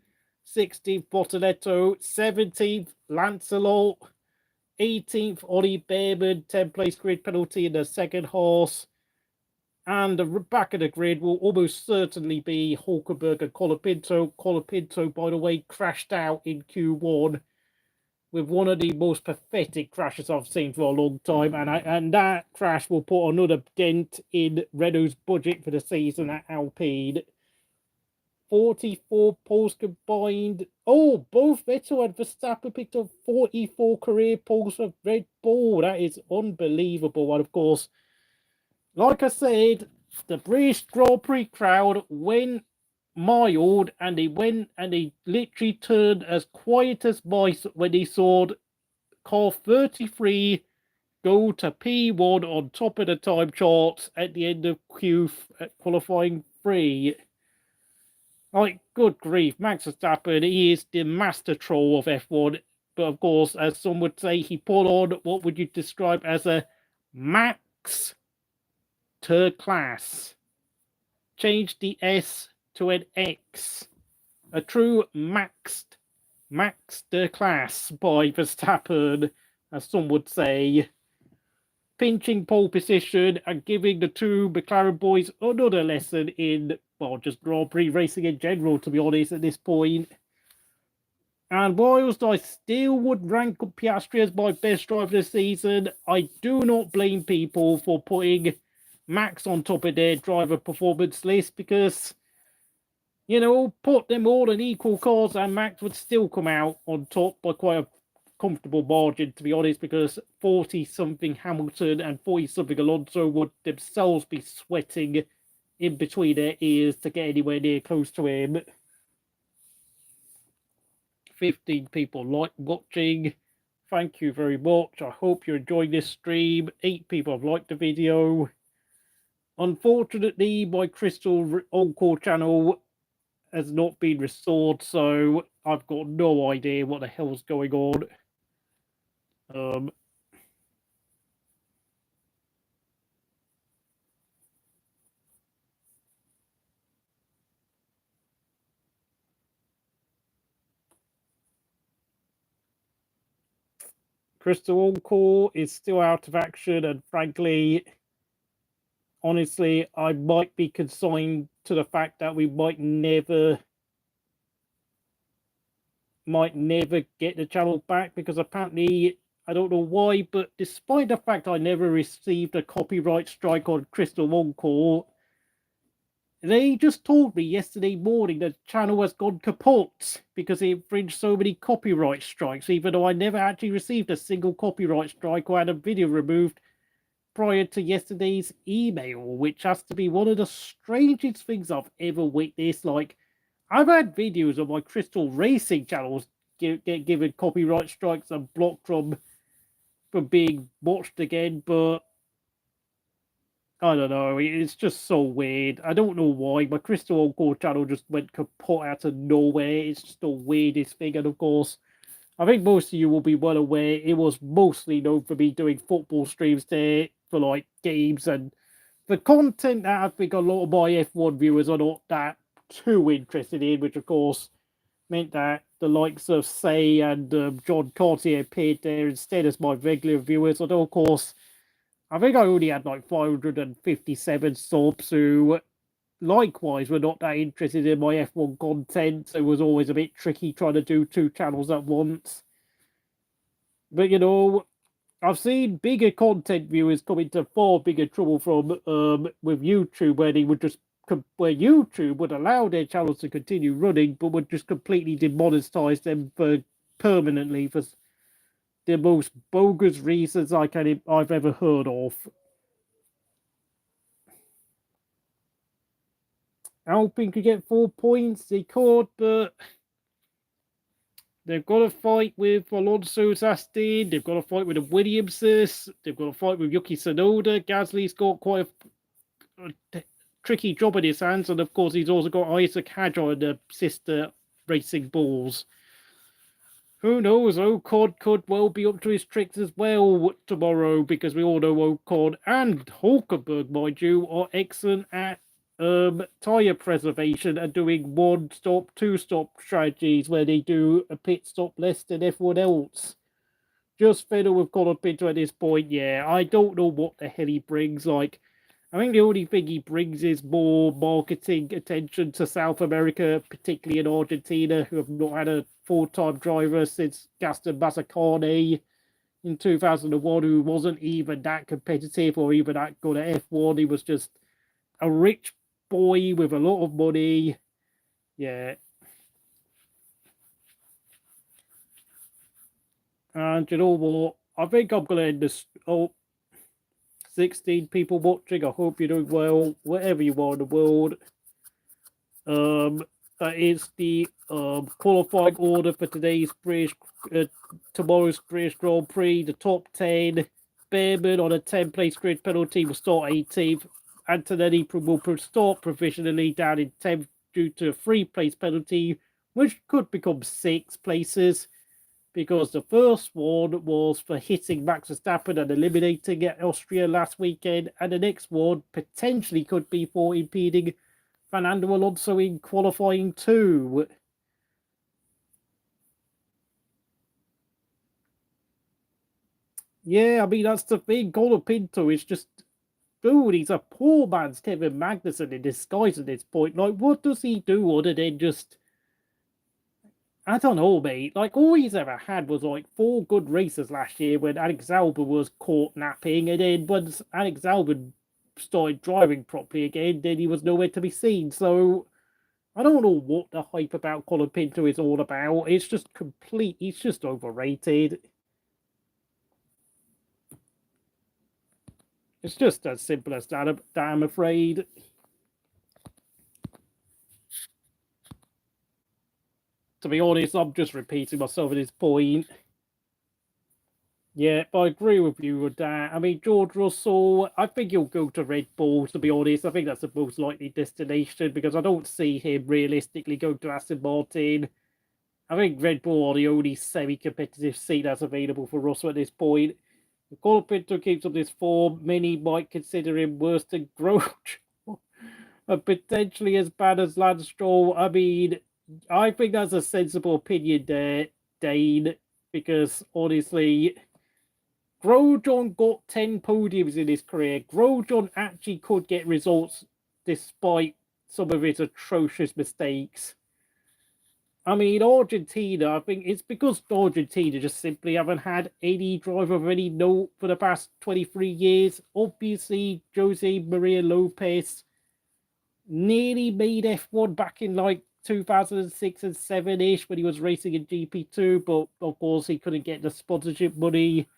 16th Bortoleto, 17th Lancelot, 18th Ollie Bearman, 10th place grid penalty in the second horse. And the back of the grid will almost certainly be Hulkenberg and Colapinto. Colapinto, by the way, crashed out in Q1 with one of the most pathetic crashes I've seen for a long time. And that crash will put another dent in Renault's budget for the season at Alpine. 44 poles combined. Oh, both Vettel and Verstappen picked up 44 career poles for Red Bull. That is unbelievable. And of course, like I said, the British Grand Prix crowd went mild, and they literally turned as quiet as mice when they saw car 33 go to P1 on top of the time charts at the end of qualifying 3. Like, good grief, Max Verstappen, he is the master troll of F1. But of course, as some would say, he put on what would you describe as a Max class. Change the S to an X. A true Max class by Verstappen, as some would say. Pinching pole position and giving the two McLaren boys another lesson in, well, just Grand Prix racing in general, to be honest, at this point. And whilst I still would rank Piastri as my best driver this season, I do not blame people for putting Max on top of their driver performance list, because, you know, put them all in equal cars and Max would still come out on top by quite a comfortable margin, to be honest, because 40-something Hamilton and 40-something Alonso would themselves be sweating in between their ears to get anywhere near close to him. 15 people like watching. Thank you very much. I hope you're enjoying this stream. 8 people have liked the video. Unfortunately, my Crystal Encore channel has not been restored, so I've got no idea what the hell's going on. Crystal Encore is still out of action, and frankly, honestly, I might be consigned to the fact that we might never get the channel back, because apparently, I don't know why, but despite the fact I never received a copyright strike on Crystal Encore, they just told me yesterday morning that the channel has gone kaput because it infringed so many copyright strikes, even though I never actually received a single copyright strike or had a video removed prior to yesterday's email, which has to be one of the strangest things I've ever witnessed. Like, I've had videos of my Crystal Racing channels get given copyright strikes and blocked from being watched again, but I don't know, it's just so weird. I don't know why. My Crystal Encore channel just went kaput out of nowhere. It's just the weirdest thing. And of course, I think most of you will be well aware, it was mostly known for me doing football streams there for like games and the content that I think a lot of my F1 viewers are not that too interested in, which of course meant that the likes of Say and John Cartier appeared there instead as my regular viewers. Although of course, I think I only had like 557 subs who likewise were not that interested in my F1 content. So it was always a bit tricky trying to do 2 channels at once. But you know, I've seen bigger content viewers come into far bigger trouble from with YouTube, where they would just where YouTube would allow their channels to continue running, but would just completely demonetize them for permanently for the most bogus reasons I've ever heard of. Alpine could get 4 points. They could, but they've got to fight with Alonso's Aston. They've got to fight with the Williamses. They've got to fight with Yuki Tsunoda. Gasly's got quite a tricky job in his hands, and of course he's also got Isaac Hadjar and the sister Racing Bulls. Who knows? Ocon could well be up to his tricks as well tomorrow, because we all know Ocon and Hulkenberg, mind you, are excellent at tyre preservation and doing 1-stop, 2-stop strategies where they do a pit stop less than everyone else. Just fed up with Colapinto at this point. Yeah, I don't know what the hell he brings. Like, I think the only thing he brings is more marketing attention to South America, particularly in Argentina, who have not had a full-time driver since Gaston Mazzacane in 2001, who wasn't even that competitive or even that good at F1. He was just a rich boy with a lot of money. Yeah. And you know what? I think I'm going to end this. Oh, 16 people watching. I hope you're doing well, wherever you are in the world. That is the qualifying order for tomorrow's British Grand Prix. The top 10. Bearman on a 10-place grid penalty will start 18th. Antonelli will start provisionally down in 10th due to a 3-place penalty, which could become 6 places, because the first one was for hitting Max Verstappen and eliminating at Austria last weekend, and the next one potentially could be for impeding Fernando Alonso in qualifying 2. Yeah, I mean, that's the thing. Colapinto is just, dude, he's a poor man's Kevin Magnussen in disguise at this point. Like, what does he do other than just, I don't know, mate. Like, all he's ever had was like 4 good races last year when Alex Albon was caught napping, and then once Alex Albon started driving properly again, then he was nowhere to be seen. So I don't know what the hype about Colapinto is all about. It's just complete. He's just overrated. It's just as simple as that, I'm afraid. To be honest, I'm just repeating myself at this point. Yeah, but I agree with you with that. I mean, George Russell, I think he'll go to Red Bull, to be honest. I think that's the most likely destination, because I don't see him realistically going to Aston Martin. I think Red Bull are the only semi-competitive seat that's available for Russell at this point. If Colapinto keeps up this form, many might consider him worse than Grosjean, and potentially as bad as Lance Stroll. I mean, I think that's a sensible opinion there, Dane, because honestly, Grosjean got 10 podiums in his career. Grosjean actually could get results despite some of his atrocious mistakes. I mean, Argentina, I think it's because Argentina just simply haven't had any driver of any note for the past 23 years. Obviously, Jose Maria Lopez nearly made F1 back in like 2006 and 7-ish when he was racing in GP2, but of course he couldn't get the sponsorship money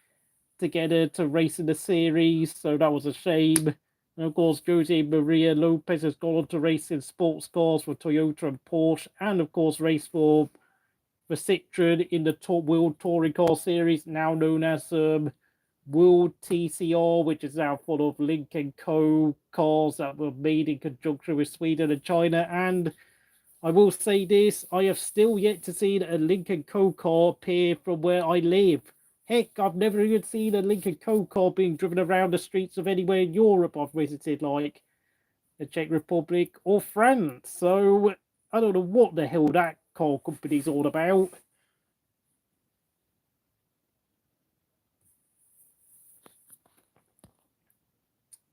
to get her to race in the series, so that was a shame. And of course, Jose Maria Lopez has gone on to race in sports cars for Toyota and Porsche, and of course race for Citroen in the World Touring Car Series, now known as World TCR, which is now full of Lynk & Co cars that were made in conjunction with Sweden and China. And I will say this, I have still yet to see a Lynk & Co car appear from where I live. Heck, I've never even seen a Lynk & Co car being driven around the streets of anywhere in Europe I've visited, like the Czech Republic or France. So I don't know what the hell that car company's all about.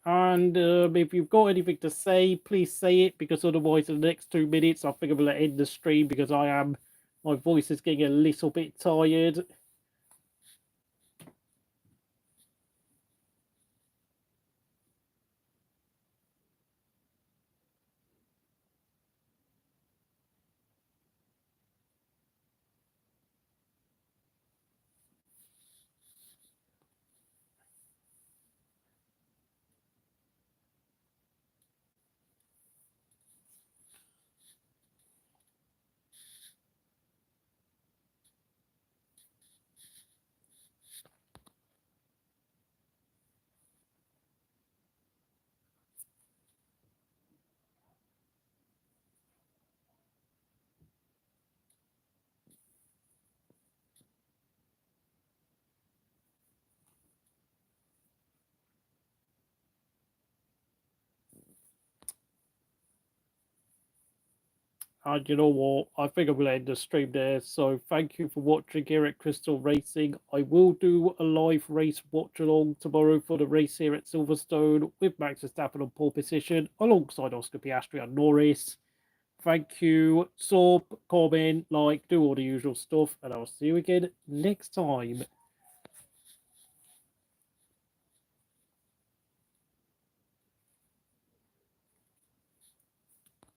And if you've got anything to say, please say it, because otherwise in the next 2 minutes I think I'm going to end the stream, because my voice is getting a little bit tired. And you know what? I think I'm going to end the stream there. So thank you for watching here at Crystal Racing. I will do a live race watch along tomorrow for the race here at Silverstone with Max Verstappen on pole position alongside Oscar Piastri and Norris. Thank you. Sub, comment, like, do all the usual stuff. And I'll see you again next time.